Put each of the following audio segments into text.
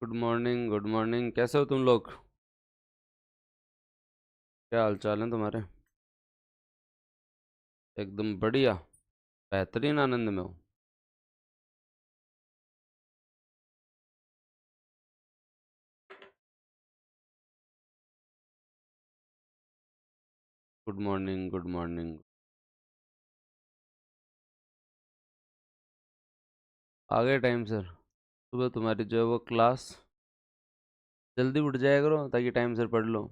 Good morning, good morning. कैसे हो तुम लोग? क्या हाल चाल है तुम्हारे? एकदम बढ़िया, बेहतरीन आनंद में हो। Good morning, good morning. आ गए टाइम सर। सुबह तुम्हारी जो है वो क्लास, जल्दी उठ जाया करो ताकि टाइम से पढ़ लो।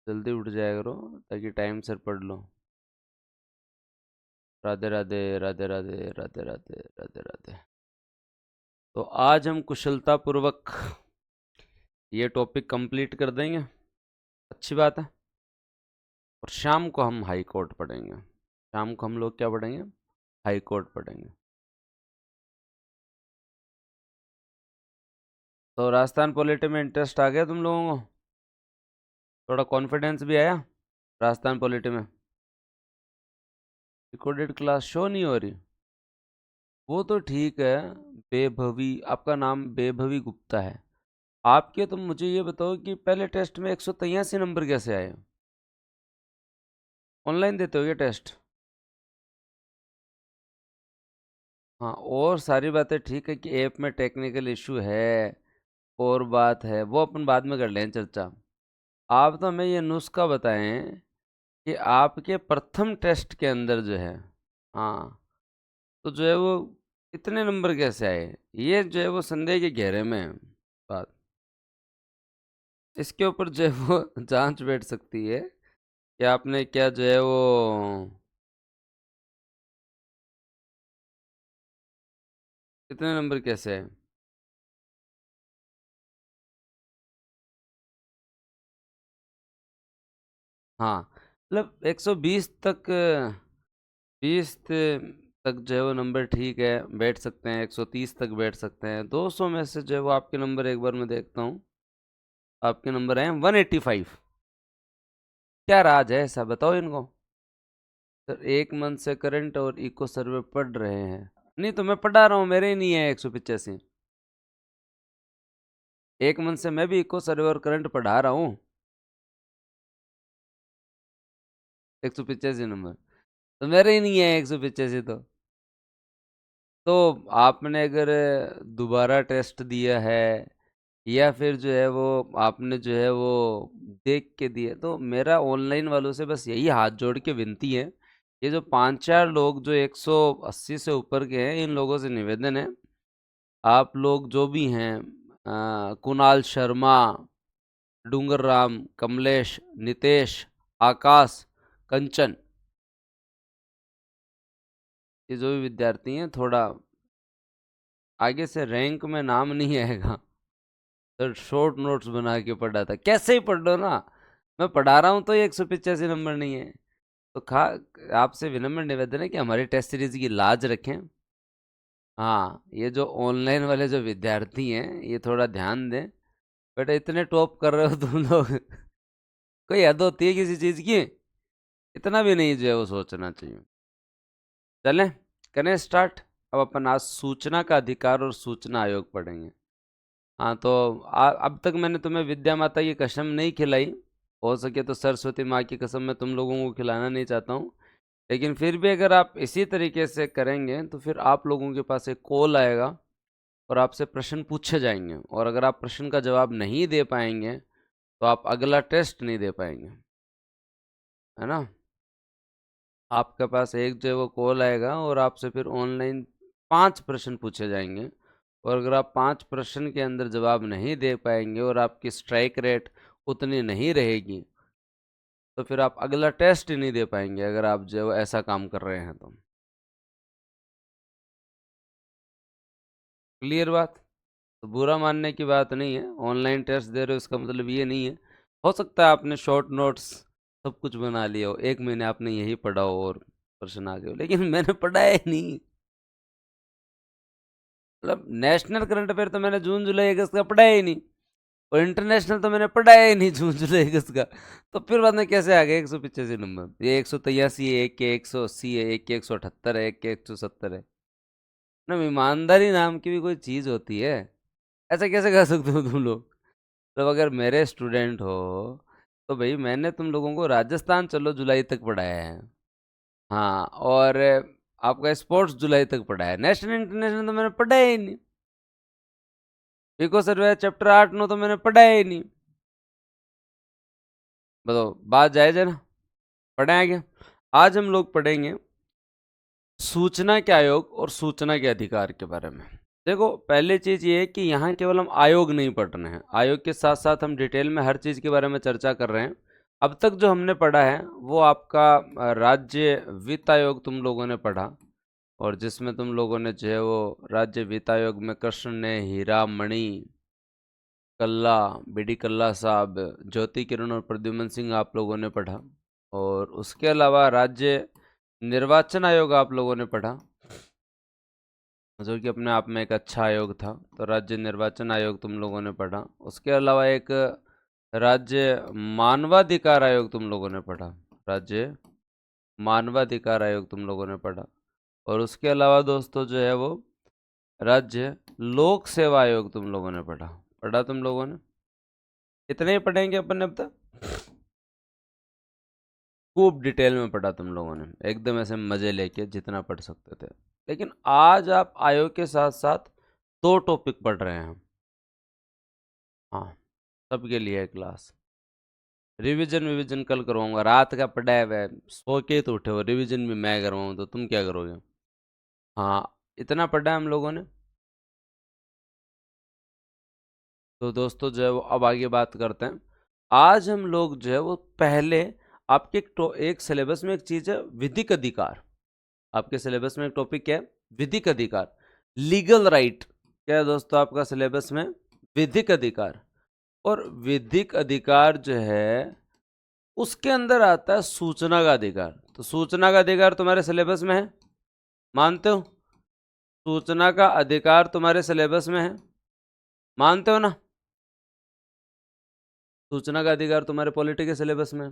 जल्दी उठ जाया करो ताकि टाइम से पढ़ लो। राधे राधे, राधे राधे, राधे राधे, राधे राधे। तो आज हम कुशलता पूर्वक ये टॉपिक कंप्लीट कर देंगे। अच्छी बात है। और शाम को हम हाई कोर्ट पढ़ेंगे। शाम को हम लोग क्या पढ़ेंगे? हाई कोर्ट पढ़ेंगे। तो राजस्थान पॉलिटी में इंटरेस्ट आ गया तुम लोगों को? थोड़ा कॉन्फिडेंस भी आया राजस्थान पॉलिटी में? रिकॉर्डेड क्लास शो नहीं हो रही? वो तो ठीक है। बेभवी, आपका नाम बेभवी गुप्ता है। आपके, तुम मुझे ये बताओ कि पहले टेस्ट में 183 नंबर कैसे आए? ऑनलाइन देते हो ये टेस्ट? हाँ, और सारी बातें ठीक है कि ऐप में टेक्निकल इशू है और बात है, वो अपन बाद में कर लें चर्चा। आप तो हमें ये नुस्खा बताएं कि आपके प्रथम टेस्ट के अंदर जो है, हाँ, तो जो है वो इतने नंबर कैसे आए? ये जो है वो संदेह के घेरे में है बात। इसके ऊपर जो है वो जांच बैठ सकती है कि आपने क्या जो है वो इतने नंबर कैसे आए। हाँ, मतलब 120 तक, 20 तक जो है वो नंबर ठीक है, बैठ सकते हैं। 130 तक बैठ सकते हैं। 200 में से जो है वो आपके नंबर, एक बार मैं देखता हूँ। आपके नंबर आए 185। क्या राज है ऐसा, बताओ इनको। सर, एक मंथ से करंट और इको सर्वे पढ़ रहे हैं? नहीं तो मैं पढ़ा रहा हूँ, मेरे ही नहीं है 185। एक मंथ से मैं भी इको सर्वे और करंट पढ़ा रहा हूँ। 185 नंबर तो मेरे ही नहीं है, 185 तो आपने अगर दोबारा टेस्ट दिया है या फिर जो है वो आपने जो है वो देख के दिया, तो मेरा ऑनलाइन वालों से बस यही हाथ जोड़ के विनती है। ये जो पांच चार लोग जो 180 से ऊपर के हैं, इन लोगों से निवेदन है, आप लोग जो भी हैं, कुणाल शर्मा, डूंगर राम, कमलेश, नितेश, आकाश, कंचन, ये जो भी विद्यार्थी हैं, थोड़ा आगे से रैंक में नाम नहीं आएगा। तो शॉर्ट नोट्स बना के पढ़ा था, कैसे ही पढ़ लो ना। मैं पढ़ा रहा हूँ तो ये 185 नंबर नहीं है। तो आपसे विनम्र निवेदन है कि हमारी टेस्ट सीरीज की लाज रखें। हाँ, ये जो ऑनलाइन वाले जो विद्यार्थी हैं, ये थोड़ा ध्यान दें। बेटा, इतने टॉप कर रहे हो तुम लोग, कोई हद होती है किसी चीज़ की? इतना भी नहीं जो है वो सोचना चाहिए। चलें, करें स्टार्ट। अब अपन आज सूचना का अधिकार और सूचना आयोग पढ़ेंगे। हाँ, तो अब तक मैंने तुम्हें विद्या माता की कसम नहीं खिलाई। हो सके तो सरस्वती माँ की कसम मैं तुम लोगों को खिलाना नहीं चाहता हूँ। लेकिन फिर भी अगर आप इसी तरीके से करेंगे तो फिर आप लोगों के पास एक कॉल आएगा और आपसे प्रश्न पूछे जाएंगे, और अगर आप प्रश्न का जवाब नहीं दे पाएंगे तो आप अगला टेस्ट नहीं दे पाएंगे, है ना? आपके पास एक जो है वो कॉल आएगा और आपसे फिर ऑनलाइन 5 प्रश्न पूछे जाएंगे, और अगर आप 5 प्रश्न के अंदर जवाब नहीं दे पाएंगे और आपकी स्ट्राइक रेट उतनी नहीं रहेगी, तो फिर आप अगला टेस्ट ही नहीं दे पाएंगे, अगर आप जो है वो ऐसा काम कर रहे हैं तो। क्लियर बात? तो बुरा मानने की बात नहीं है। ऑनलाइन टेस्ट दे रहे हो इसका मतलब ये नहीं है। हो सकता है आपने शॉर्ट नोट्स सब कुछ बना लिया हो, 1 महीने आपने यही पढ़ा हो और प्रश्न आ गए हो, लेकिन मैंने पढ़ा ही नहीं। मतलब नेशनल करंट अफेयर तो मैंने जून जुलाई अगस्त का पढ़ा ही नहीं, और इंटरनेशनल तो मैंने पढ़ा ही नहीं जून जुलाई अगस्त का। तो फिर बाद में कैसे आ गए 185 नंबर? ये 183 है, एक के 180 है, एक के 178 है, एक के 170 है। ना ईमानदारी नाम की भी कोई चीज होती है? ऐसा कैसे कर सकते हो तुम लोग? तो अगर मेरे स्टूडेंट हो तो भाई मैंने तुम लोगों को राजस्थान चलो जुलाई तक पढ़ाया है। हाँ, और आपका स्पोर्ट्स जुलाई तक पढ़ाया है। नेशनल इंटरनेशनल तो मैंने पढ़ाया ही नहीं। इको सर्वे चैप्टर 8 9 तो मैंने पढ़ाया ही नहीं। बताओ, बात जायज है ना? पढ़ाएंगे। आज हम लोग पढ़ेंगे सूचना के आयोग और सूचना के अधिकार के बारे में। देखो, पहली चीज ये है कि यहाँ केवल हम आयोग नहीं पढ़ रहे हैं, आयोग के साथ साथ हम डिटेल में हर चीज के बारे में चर्चा कर रहे हैं। अब तक जो हमने पढ़ा है वो आपका राज्य वित्त आयोग तुम लोगों ने पढ़ा, और जिसमें तुम लोगों ने जो है वो राज्य वित्त आयोग में कृष्ण ने, हीरा मणि कल्ला, बीडी कल्ला साहब, ज्योति किरण और प्रद्युमन सिंह आप लोगों ने पढ़ा। और उसके अलावा राज्य निर्वाचन आयोग आप लोगों ने पढ़ा, जो कि अपने आप में एक अच्छा आयोग था। तो राज्य निर्वाचन आयोग तुम लोगों ने पढ़ा। उसके अलावा एक राज्य मानवाधिकार आयोग तुम लोगों ने पढ़ा, राज्य मानवाधिकार आयोग तुम लोगों ने पढ़ा। और उसके अलावा दोस्तों जो है वो राज्य लोक सेवा आयोग तुम लोगों ने पढ़ा। पढ़ा तुम लोगों ने? इतने ही पढ़ेंगे अपन अब तक? खूब डिटेल में पढ़ा तुम लोगों ने, एकदम ऐसे मजे लेके जितना पढ़ सकते थे। लेकिन आज आप आयोग के साथ साथ 2 टॉपिक पढ़ रहे हैं। हाँ, सबके लिए है क्लास। रिवीजन कल करवाऊंगा, रात का पढ़ा है, सो के तो उठे हो, रिवीजन भी मैं करवाऊँ तो तुम क्या करोगे? हाँ, इतना पढ़ा है हम लोगों ने। तो दोस्तों जो है वो अब आगे बात करते हैं। आज हम लोग जो है वो पहले आपके एक सिलेबस में एक चीज है विधिक अधिकार। आपके सिलेबस में एक टॉपिक क्या है? विधिक अधिकार, लीगल राइट। क्या है दोस्तों आपका सिलेबस में? विधिक अधिकार। और विधिक अधिकार जो है उसके अंदर आता है सूचना का अधिकार। तो सूचना का अधिकार तुम्हारे सिलेबस में है, मानते हो? सूचना का अधिकार तुम्हारे सिलेबस में है, मानते हो ना? सूचना का अधिकार तुम्हारे पॉलिटी के सिलेबस में।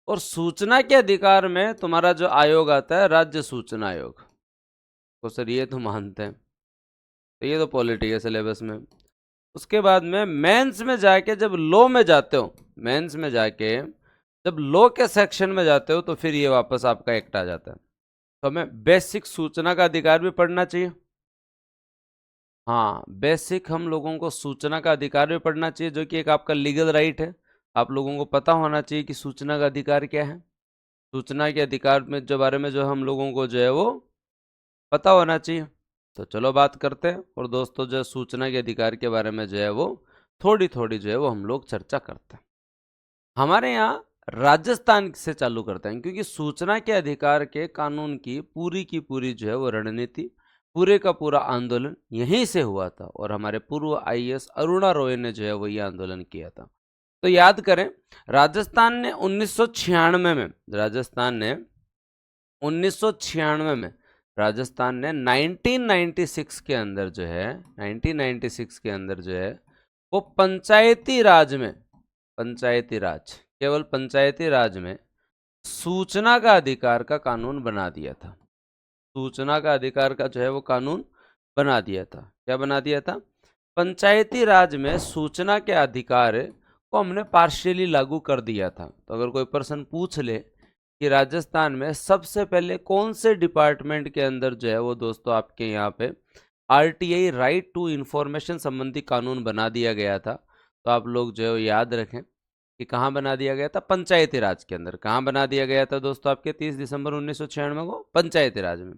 और सूचना के अधिकार में तुम्हारा जो आयोग आता है राज्य सूचना आयोग। तो सर ये तो मानते हैं, तो ये तो पॉलिटी के सिलेबस में। उसके बाद में मेंस में जाके जब लॉ में जाते हो, मेंस में जाके जब लॉ के सेक्शन में जाते हो तो फिर ये वापस आपका एक्ट आ जाता है। तो हमें बेसिक सूचना का अधिकार भी पढ़ना चाहिए। हाँ, बेसिक हम लोगों को सूचना का अधिकार भी पढ़ना चाहिए, जो कि एक आपका लीगल राइट है। आप लोगों को पता होना चाहिए कि सूचना का अधिकार क्या है। सूचना के अधिकार में जो बारे में जो हम लोगों को जो है वो पता होना चाहिए। तो चलो बात करते हैं। और दोस्तों जो सूचना के अधिकार के बारे में जो है वो थोड़ी थोड़ी जो है वो हम लोग चर्चा करते हैं। हमारे यहाँ राजस्थान से चालू करते हैं, क्योंकि सूचना के अधिकार के कानून की पूरी जो है वो रणनीति, पूरे का पूरा आंदोलन यहीं से हुआ था। और हमारे पूर्व आईएएस अरुणा रॉय ने जो है वो ये आंदोलन किया था। तो याद करें, राजस्थान ने 1996 में, राजस्थान ने 1996 में, राजस्थान ने 1996 के अंदर जो है, 1996 के अंदर जो है वो पंचायती राज में, पंचायती राज, केवल पंचायती राज में सूचना का अधिकार का कानून बना दिया था। सूचना का अधिकार का जो है वो कानून बना दिया था। क्या बना दिया था? पंचायती राज में सूचना के अधिकार को हमने पार्शियली लागू कर दिया था। तो अगर कोई पर्सन पूछ ले कि राजस्थान में सबसे पहले कौन से डिपार्टमेंट के अंदर जो है वो दोस्तों आपके यहाँ पे आरटीआई, राइट टू इंफॉर्मेशन संबंधी कानून बना दिया गया था, तो आप लोग जो है याद रखें कि कहाँ बना दिया गया था? पंचायती राज के अंदर। कहाँ बना दिया गया था दोस्तों आपके 30 दिसंबर 1996 को? पंचायती राज में।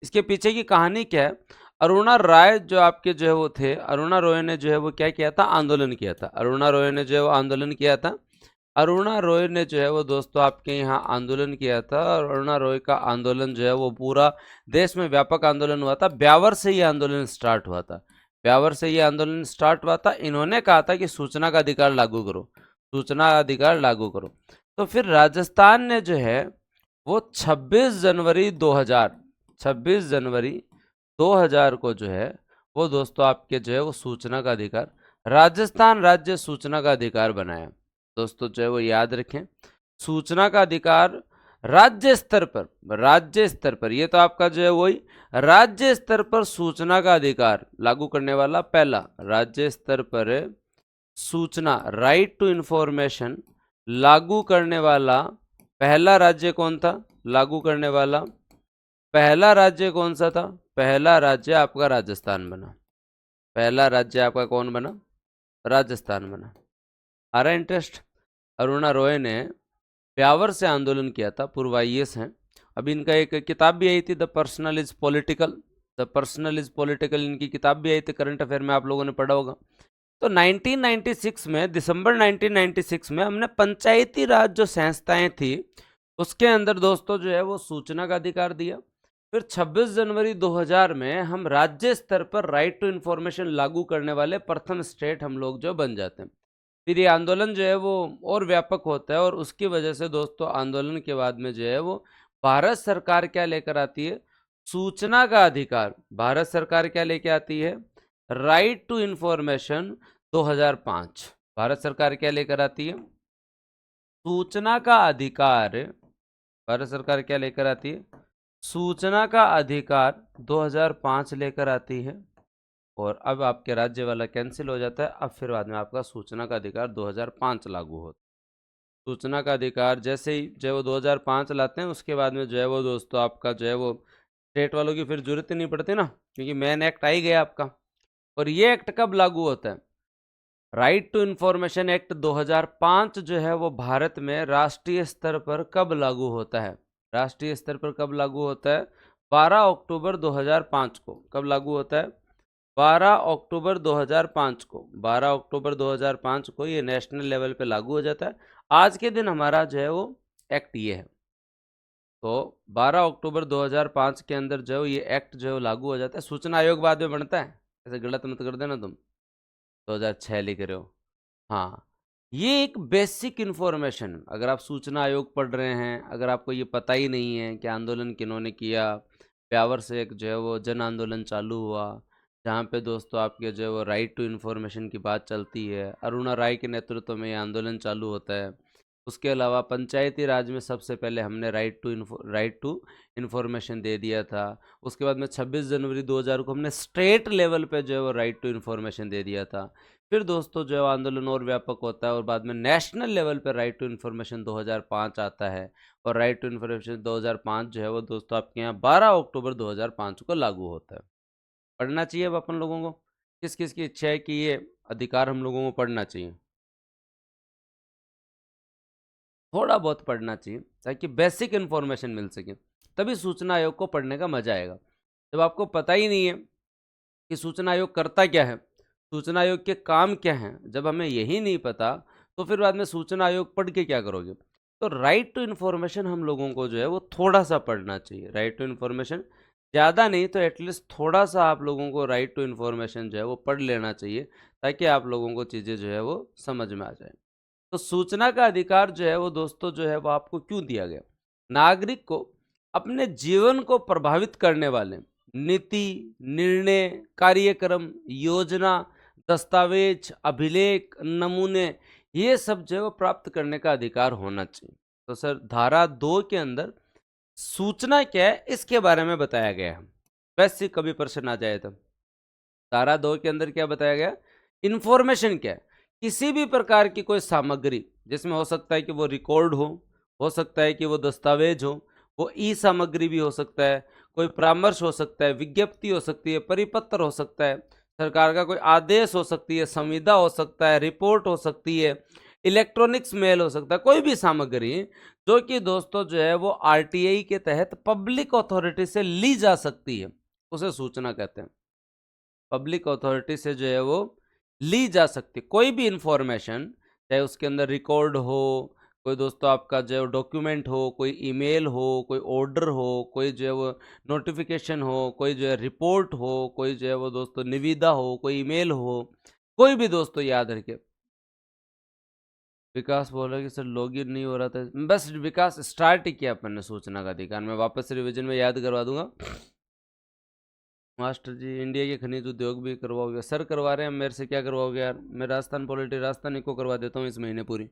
इसके पीछे की कहानी क्या है? अरुणा राय जो आपके जो है वो थे, अरुणा रॉय ने जो है वो क्या किया था? आंदोलन किया था। अरुणा रॉय ने जो है वो आंदोलन किया था। अरुणा रॉय ने जो है वो दोस्तों आपके यहाँ आंदोलन किया था। और अरुणा रॉय का आंदोलन जो है वो पूरा देश में व्यापक आंदोलन हुआ था। ब्यावर से ये आंदोलन स्टार्ट हुआ था। ब्यावर से ये आंदोलन स्टार्ट हुआ था। इन्होंने कहा था कि सूचना का अधिकार लागू करो, सूचना अधिकार लागू करो। तो फिर राजस्थान ने जो है वो 26 जनवरी 2000 को जो है वो दोस्तों आपके जो है वो सूचना का अधिकार, राजस्थान राज्य सूचना का अधिकार बनाया। दोस्तों जो है वो याद रखें, सूचना का अधिकार राज्य स्तर पर ये तो आपका जो है वही राज्य स्तर पर सूचना का अधिकार लागू करने वाला पहला, राज्य स्तर पर सूचना राइट टू इंफॉर्मेशन लागू करने वाला पहला राज्य कौन था? लागू करने वाला पहला राज्य कौन सा था? पहला राज्य आपका राजस्थान बना। पहला राज्य आपका कौन बना? राजस्थान बना। आ रहा इंटरेस्ट? अरुणा रॉय ने ब्यावर से आंदोलन किया था, पूर्व IAS हैं। अभी इनका एक किताब भी आई थी, the personal is political. The personal is political इनकी किताब भी आई थी, करंट अफेयर में आप लोगों ने पढ़ा होगा। तो 1996 में, दिसंबर 1996 में हमने पंचायती राज जो संस्थाएं थी उसके अंदर दोस्तों जो है वो सूचना का अधिकार दिया। फिर 26 जनवरी 2000 में हम राज्य स्तर पर राइट टू इंफॉर्मेशन लागू करने वाले प्रथम स्टेट हम लोग जो बन जाते हैं। फिर ये आंदोलन जो है वो और व्यापक होता है, और उसकी वजह से दोस्तों आंदोलन के बाद में जो है वो भारत सरकार क्या लेकर आती है? सूचना का अधिकार। भारत सरकार क्या लेके आती है? Right to information 2005। भारत सरकार क्या लेकर आती है? सूचना का अधिकार। भारत सरकार क्या लेकर आती है? सूचना का अधिकार 2005 लेकर आती है। और अब आपके राज्य वाला कैंसिल हो जाता है। अब फिर बाद में आपका सूचना का अधिकार 2005 लागू होता है। सूचना का अधिकार जैसे ही जो है वो 2005 लाते हैं, उसके बाद में जो है वो दोस्तों आपका जो है वो स्टेट वालों की फिर जरूरत ही नहीं पड़ती ना, क्योंकि मेन एक्ट आ ही गया आपका। और ये एक्ट कब लागू होता है? राइट टू इंफॉर्मेशन एक्ट 2005 जो है वो भारत में राष्ट्रीय स्तर पर कब लागू होता है? राष्ट्रीय स्तर पर कब लागू होता है? 12 अक्टूबर 2005 को। कब लागू होता है? 12 अक्टूबर 2005 को। 12 अक्टूबर 2005 को ये नेशनल लेवल पे लागू हो जाता है। आज के दिन हमारा जो है वो एक्ट ये है। तो 12 अक्टूबर 2005 के अंदर जो है ये एक्ट जो है लागू हो जाता है। सूचना आयोग बाद में बनता है, ऐसे गलत मत कर देना तुम। 2006 लिख रहे हो। हाँ, ये एक बेसिक इन्फॉर्मेशन, अगर आप सूचना आयोग पढ़ रहे हैं, अगर आपको ये पता ही नहीं है कि आंदोलन किन्होंने किया, ब्यावर से एक जो है वो जन आंदोलन चालू हुआ, जहाँ पे दोस्तों आपके जो है वो राइट टू इन्फॉर्मेशन की बात चलती है। अरुणा राय के नेतृत्व में ये आंदोलन चालू होता है। उसके अलावा पंचायती राज में सबसे पहले हमने राइट टू इन्फॉर्मेशन दे दिया था। उसके बाद में 26 जनवरी 2000 को हमने स्टेट लेवल पे जो है वो राइट टू इन्फॉर्मेशन दे दिया था। फिर दोस्तों जो है आंदोलन और व्यापक होता है, और बाद में नेशनल लेवल पे राइट टू इन्फॉर्मेशन 2005 आता है। और राइट टू इन्फॉर्मेशन 2005 जो है वो दोस्तों आपके यहाँ 12 अक्टूबर 2005 को लागू होता है। पढ़ना चाहिए अब अपन लोगों को। किस किस की इच्छा है कि ये अधिकार हम लोगों को पढ़ना चाहिए? थोड़ा बहुत पढ़ना चाहिए ताकि बेसिक इन्फॉर्मेशन मिल सके, तभी सूचना आयोग को पढ़ने का मजा आएगा। जब आपको पता ही नहीं है कि सूचना आयोग करता क्या है, सूचना आयोग के काम क्या हैं, जब हमें यही नहीं पता तो फिर बाद में सूचना आयोग पढ़ के क्या करोगे? तो राइट टू इन्फॉर्मेशन हम लोगों को जो है वो थोड़ा सा पढ़ना चाहिए। राइट टू इन्फॉर्मेशन ज़्यादा नहीं तो एटलीस्ट थोड़ा सा आप लोगों को राइट टू इन्फॉर्मेशन जो है वो पढ़ लेना चाहिए, ताकि आप लोगों को चीज़ें जो है वो समझ में आ जाए। तो सूचना का अधिकार जो है वो दोस्तों जो है वो आपको क्यों दिया गया? नागरिक को अपने जीवन को प्रभावित करने वाले नीति, निर्णय, कार्यक्रम, योजना, दस्तावेज, अभिलेख, नमूने, ये सब जो है वो प्राप्त करने का अधिकार होना चाहिए। तो सर धारा 2 के अंदर सूचना क्या है इसके बारे में बताया गया है। वैसे कभी प्रश्न आ जाए तो धारा 2 के अंदर क्या बताया गया? इंफॉर्मेशन क्या है? किसी भी प्रकार की कोई सामग्री, जिसमें हो सकता है कि वो रिकॉर्ड हो सकता है कि वो दस्तावेज हो, वो ई सामग्री भी हो सकता है, कोई परामर्श हो सकता है, विज्ञप्ति हो सकती है, परिपत्र हो सकता है, सरकार का कोई आदेश हो सकती है, संविदा हो सकता है, रिपोर्ट हो सकती है, इलेक्ट्रॉनिक्स मेल हो सकता है, कोई भी सामग्री जो कि दोस्तों जो है वो RTI के तहत पब्लिक अथॉरिटी से ली जा सकती है, उसे सूचना कहते हैं। पब्लिक अथॉरिटी से जो है वो ली जा सकती कोई भी इंफॉर्मेशन, चाहे उसके अंदर रिकॉर्ड हो, कोई दोस्तों आपका जो है डॉक्यूमेंट हो, कोई ईमेल हो, कोई ऑर्डर हो, कोई जो है वो नोटिफिकेशन हो, कोई जो है रिपोर्ट हो, कोई जो है वो दोस्तों निविदा हो, कोई ईमेल हो, कोई भी दोस्तों याद रखे। विकास बोल रहा है कि सर लॉगिन नहीं हो रहा था। बस विकास स्टार्ट ही किया अपन ने सूचना का अधिकार, मैं वापस रिवीजन में याद करवा दूंगा। मास्टर जी इंडिया के खनिज उद्योग भी करवाओगे? सर करवा रहे हैं, मेरे से क्या करवाओगे यार? मैं राजस्थान पॉलिटी राजस्थान को करवा देता हूँ इस महीने पूरी।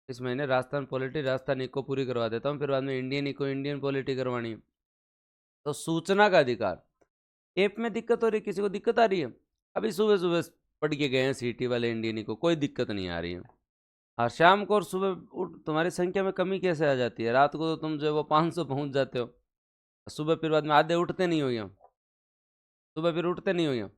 इस महीने राजस्थान पॉलिटी राजस्थान इको पूरी करवा देता हूँ, फिर बाद में इंडियन इको इंडियन पॉलिटी करवानी है। तो सूचना का अधिकार, ऐप में दिक्कत हो रही है, किसी को दिक्कत आ रही है? अभी सुबह सुबह पढ़ के गए हैं सीटी वाले इंडियन इको, कोई दिक्कत नहीं आ रही है। हाँ, शाम को और सुबह उठ तुम्हारी संख्या में कमी कैसे आ जाती है? रात को तो तुम जो है वो 500 पहुंच जाते हो, सुबह फिर बाद में आधे उठते नहीं हो यहाँ, सुबह फिर उठते नहीं हो यहाँ।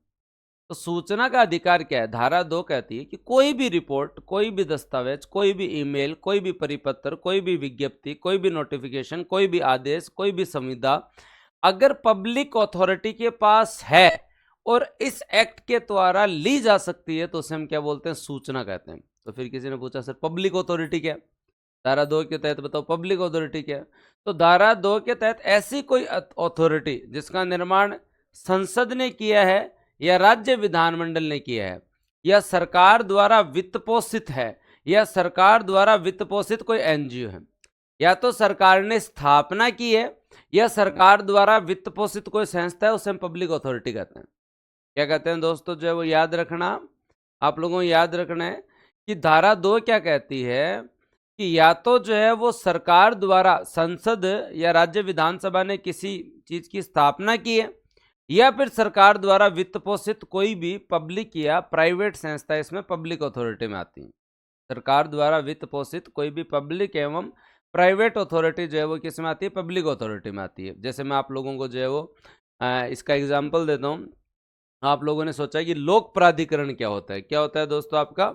तो सूचना का अधिकार क्या है? धारा 2 कहती है कि कोई भी रिपोर्ट, कोई भी दस्तावेज, कोई भी ईमेल, कोई भी परिपत्र, कोई भी विज्ञप्ति, कोई भी नोटिफिकेशन, कोई भी आदेश, कोई भी संविदा अगर पब्लिक अथॉरिटी के पास है और इस एक्ट के द्वारा ली जा सकती है तो उसे हम क्या बोलते हैं? सूचना कहते हैं। तो फिर किसी ने पूछा सर पब्लिक अथॉरिटी क्या है? धारा 2 के तहत बताओ पब्लिक अथॉरिटी क्या है? तो धारा 2 के तहत ऐसी कोई अथॉरिटी जिसका निर्माण संसद ने किया है या राज्य विधानमंडल ने किया है या सरकार द्वारा वित्त पोषित है या सरकार द्वारा वित्त पोषित कोई एनजीओ है, या तो सरकार ने स्थापना की है या सरकार द्वारा वित्त पोषित कोई संस्था है, उसे हम पब्लिक अथॉरिटी कहते हैं। क्या कहते हैं दोस्तों? जो है वो याद रखना, आप लोगों को याद रखना है कि धारा 2 क्या कहती है कि या तो जो है वो सरकार द्वारा, संसद या राज्य विधानसभा ने किसी चीज की स्थापना की है या फिर सरकार द्वारा वित्त पोषित कोई भी पब्लिक या प्राइवेट संस्था इसमें पब्लिक अथॉरिटी में आती है। सरकार द्वारा वित्त पोषित कोई भी पब्लिक एवं प्राइवेट अथॉरिटी जो है वो किस में आती है? पब्लिक अथॉरिटी में आती है। जैसे मैं आप लोगों को जो है वो इसका एग्जाम्पल देता हूँ। आप लोगों ने सोचा कि लोक प्राधिकरण क्या होता है? क्या होता है दोस्तों आपका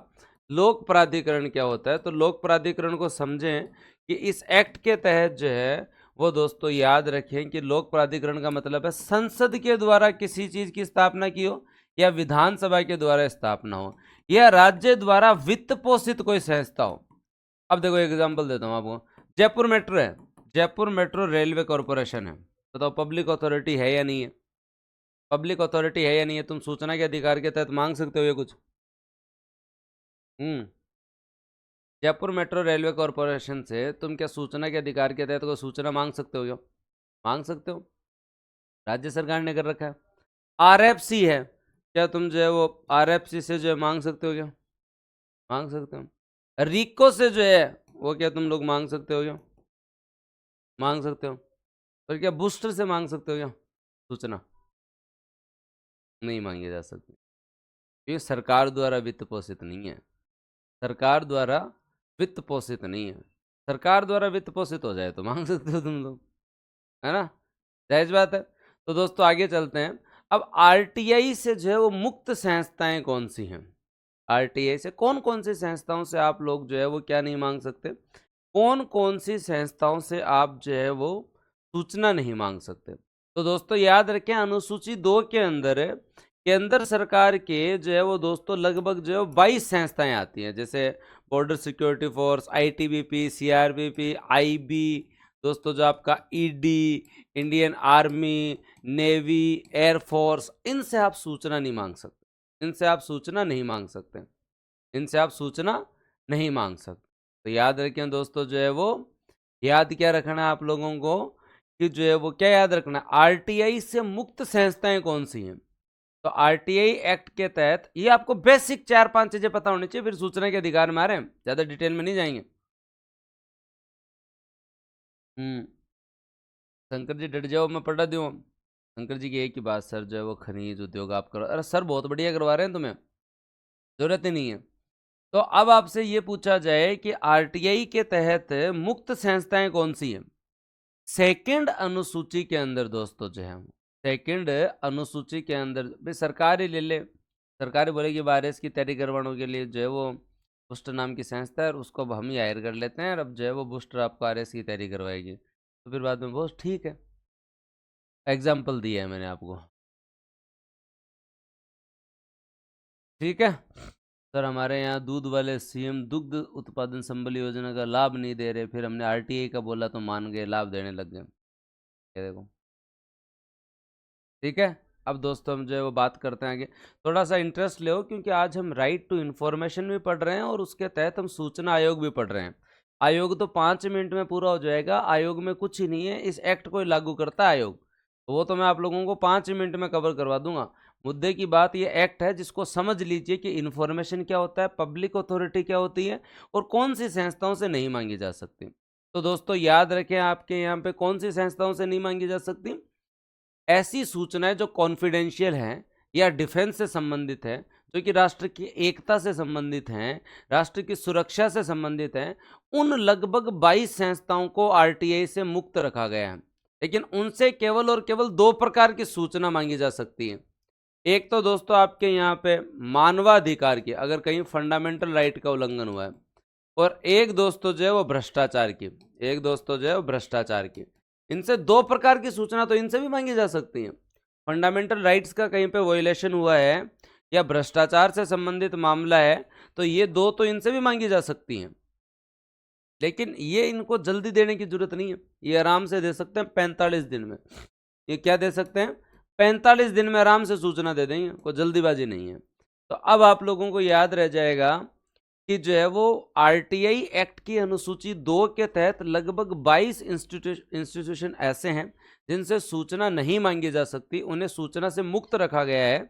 लोक प्राधिकरण? क्या होता है? तो लोक प्राधिकरण को समझें कि इस एक्ट के तहत जो है वो दोस्तों याद रखें कि लोक प्राधिकरण का मतलब है संसद के द्वारा किसी चीज की स्थापना की हो या विधानसभा के द्वारा स्थापना हो या राज्य द्वारा वित्त पोषित कोई संस्था हो। अब देखो एग्जाम्पल देता हूँ आपको। जयपुर मेट्रो है, जयपुर मेट्रो रेलवे कॉरपोरेशन है, बताओ पब्लिक अथॉरिटी है या नहीं है? पब्लिक अथॉरिटी है या नहीं है? तुम सूचना के अधिकार के तहत मांग सकते हो ये कुछ? जयपुर मेट्रो रेलवे कॉरपोरेशन से तुम क्या सूचना के अधिकार के तहत कोई सूचना मांग सकते हो? क्या मांग सकते हो? राज्य सरकार ने कर रखा है। आरएफसी है, क्या तुम जो है वो आरएफसी से जो है मांग सकते हो? क्या मांग सकते हो? रिको से जो है वो क्या तुम लोग मांग सकते हो? क्या मांग सकते हो? और क्या बूस्टर से मांग सकते हो? क्या सूचना नहीं मांगी जा सकती, ये सरकार द्वारा वित्त पोषित नहीं है। सरकार द्वारा वित्त पोषित नहीं है। सरकार द्वारा वित्त पोषित हो जाए तो मांग सकते हो तुम लोग, है ना? जायज बात है। तो दोस्तों आगे चलते हैं। अब आरटीआई से जो है वो मुक्त संस्थाएं कौन सी हैं? आरटीआई से कौन कौन सी संस्थाओं से आप लोग जो है वो क्या नहीं मांग सकते? कौन कौन सी संस्थाओं से आप जो है वो सूचना नहीं मांग सकते? तो दोस्तों याद रखें, अनुसूची 2 के अंदर केंद्र सरकार के जो है वो दोस्तों लगभग जो है 22 संस्थाएं आती हैं, जैसे border security force, ITBP, CRPF, IB, दोस्तों जो आपका ED, Indian army, navy, air force, इनसे आप सूचना नहीं मांग सकते, इनसे आप सूचना नहीं मांग सकते, इनसे आप सूचना नहीं मांग सकते। तो याद रखें दोस्तों, जो है वो याद क्या रखना है आप लोगों को कि जो है वो क्या याद रखना है, आरटीआई से मुक्त संस्थाएं कौन सी हैं? तो आरटीआई एक्ट के तहत ये आपको बेसिक 4-5 चीजें पता होनी चाहिए, फिर सूचना के अधिकार में आ रहे हैं, ज्यादा डिटेल में नहीं जाएंगे। शंकर जी डट जाओ, मैं पढ़ा दूँ। शंकर जी की एक ही बात, सर जो है वो खनिज उद्योग आप करो। अरे सर बहुत बढ़िया करवा रहे हैं, तुम्हें जरूरत ही नहीं है। तो अब आपसे ये पूछा जाए कि आरटीआई के तहत मुक्त संस्थाएं कौन सी हैं? सेकंड अनुसूची के अंदर दोस्तों जो है, सेकंड अनुसूची के अंदर भाई सरकार ही ले ले, सरकार ही बोलेगी बारिश की तैयारी करवाने के लिए जो है वो बुस्ट नाम की संस्था है और उसको अब हम ही हायर कर लेते हैं, और अब जो है वो बुस्टर आपको आरएस की तैयारी करवाएगी। तो फिर बाद में बहुत ठीक है, एग्जाम्पल दिया है मैंने आपको, ठीक है। सर हमारे यहाँ दूध वाले सीएम दुग्ध उत्पादन संबल योजना का लाभ नहीं दे रहे, फिर हमने आरटीआई का बोला तो मान गए, लाभ देने लग गए। ये देखो, ठीक है। अब दोस्तों हम जो है वो बात करते हैं आगे, थोड़ा सा इंटरेस्ट ले, क्योंकि आज हम राइट टू इन्फॉर्मेशन भी पढ़ रहे हैं और उसके तहत हम सूचना आयोग भी पढ़ रहे हैं। आयोग तो 5 मिनट में पूरा हो जाएगा, आयोग में कुछ ही नहीं है, इस एक्ट को लागू करता है आयोग, तो वो तो मैं आप लोगों को 5 मिनट में कवर करवा दूंगा। मुद्दे की बात ये एक्ट है जिसको समझ लीजिए कि इन्फॉर्मेशन क्या होता है, पब्लिक अथॉरिटी क्या होती है और कौन सी संस्थाओं से नहीं मांगी जा सकती। तो दोस्तों याद रखें, आपके यहाँ पे कौन सी संस्थाओं से नहीं मांगी जा सकती? ऐसी सूचनाएं जो कॉन्फिडेंशियल हैं या डिफेंस से संबंधित है, जो कि राष्ट्र की एकता से संबंधित हैं, राष्ट्र की सुरक्षा से संबंधित हैं, उन लगभग 22 संस्थाओं को आरटीआई से मुक्त रखा गया है। लेकिन उनसे केवल और केवल 2 प्रकार की सूचना मांगी जा सकती है। एक तो दोस्तों आपके यहाँ पे मानवाधिकार की, अगर कहीं फंडामेंटल राइट का उल्लंघन हुआ है, और एक दोस्तों जो है वो भ्रष्टाचार की, एक दोस्तों जो है वो भ्रष्टाचार की। इनसे 2 प्रकार की सूचना तो इनसे भी मांगी जा सकती है। फंडामेंटल राइट्स का कहीं पे वायलेशन हुआ है या भ्रष्टाचार से संबंधित मामला है, तो ये 2 तो इनसे भी मांगी जा सकती हैं। लेकिन ये इनको जल्दी देने की जरूरत नहीं है, ये आराम से दे सकते हैं 45 दिन में। ये क्या दे सकते हैं? 45 दिन में आराम से सूचना दे देंगे, कोई जल्दीबाजी नहीं है। तो अब आप लोगों को याद रह जाएगा कि जो है वो आरटीआई एक्ट की अनुसूची 2 के तहत लगभग 22 इंस्टीट्यूशन ऐसे हैं जिनसे सूचना नहीं मांगी जा सकती, उन्हें सूचना से मुक्त रखा गया है।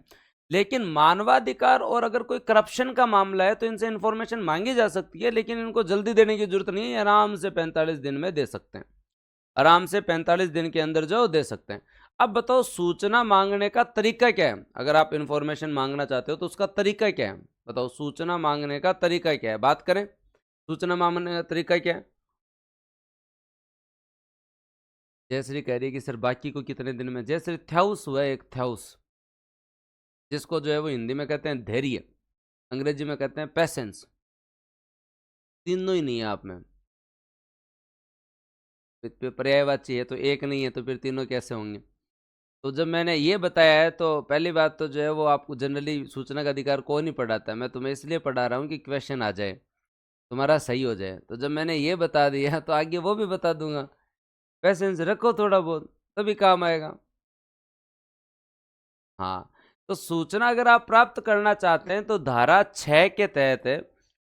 लेकिन मानवाधिकार और अगर कोई करप्शन का मामला है तो इनसे इंफॉर्मेशन मांगी जा सकती है, लेकिन इनको जल्दी देने की जरूरत नहीं है, आराम से 45 दिन में दे सकते हैं, आराम से 45 दिन के अंदर जो दे सकते हैं। अब बताओ सूचना मांगने का तरीका क्या है? अगर आप इंफॉर्मेशन मांगना चाहते हो तो उसका तरीका क्या है? बताओ सूचना मांगने का तरीका क्या है? बात करें, सूचना मांगने का तरीका क्या है? जयश्री कह रही है कि सर बाकी को कितने दिन में? जयश्री थ्याउस हुआ है, एक थ्याउस, जिसको जो है वो हिंदी में कहते हैं धैर्य, अंग्रेजी में कहते हैं पेशेंस। तीनों ही नहीं है आप में, पर्यायवाची है तो एक नहीं है तो फिर तीनों कैसे होंगे? तो जब मैंने ये बताया है तो पहली बात तो जो है वो आपको जनरली सूचना का अधिकार कौन नहीं पढ़ाता है, मैं तुम्हें इसलिए पढ़ा रहा हूँ कि क्वेश्चन आ जाए, तुम्हारा सही हो जाए। तो जब मैंने ये बता दिया तो आगे वो भी बता दूंगा। पेशेंस रखो थोड़ा बहुत, तभी काम आएगा। हाँ, तो सूचना अगर आप प्राप्त करना चाहते हैं तो धारा 6 के तहत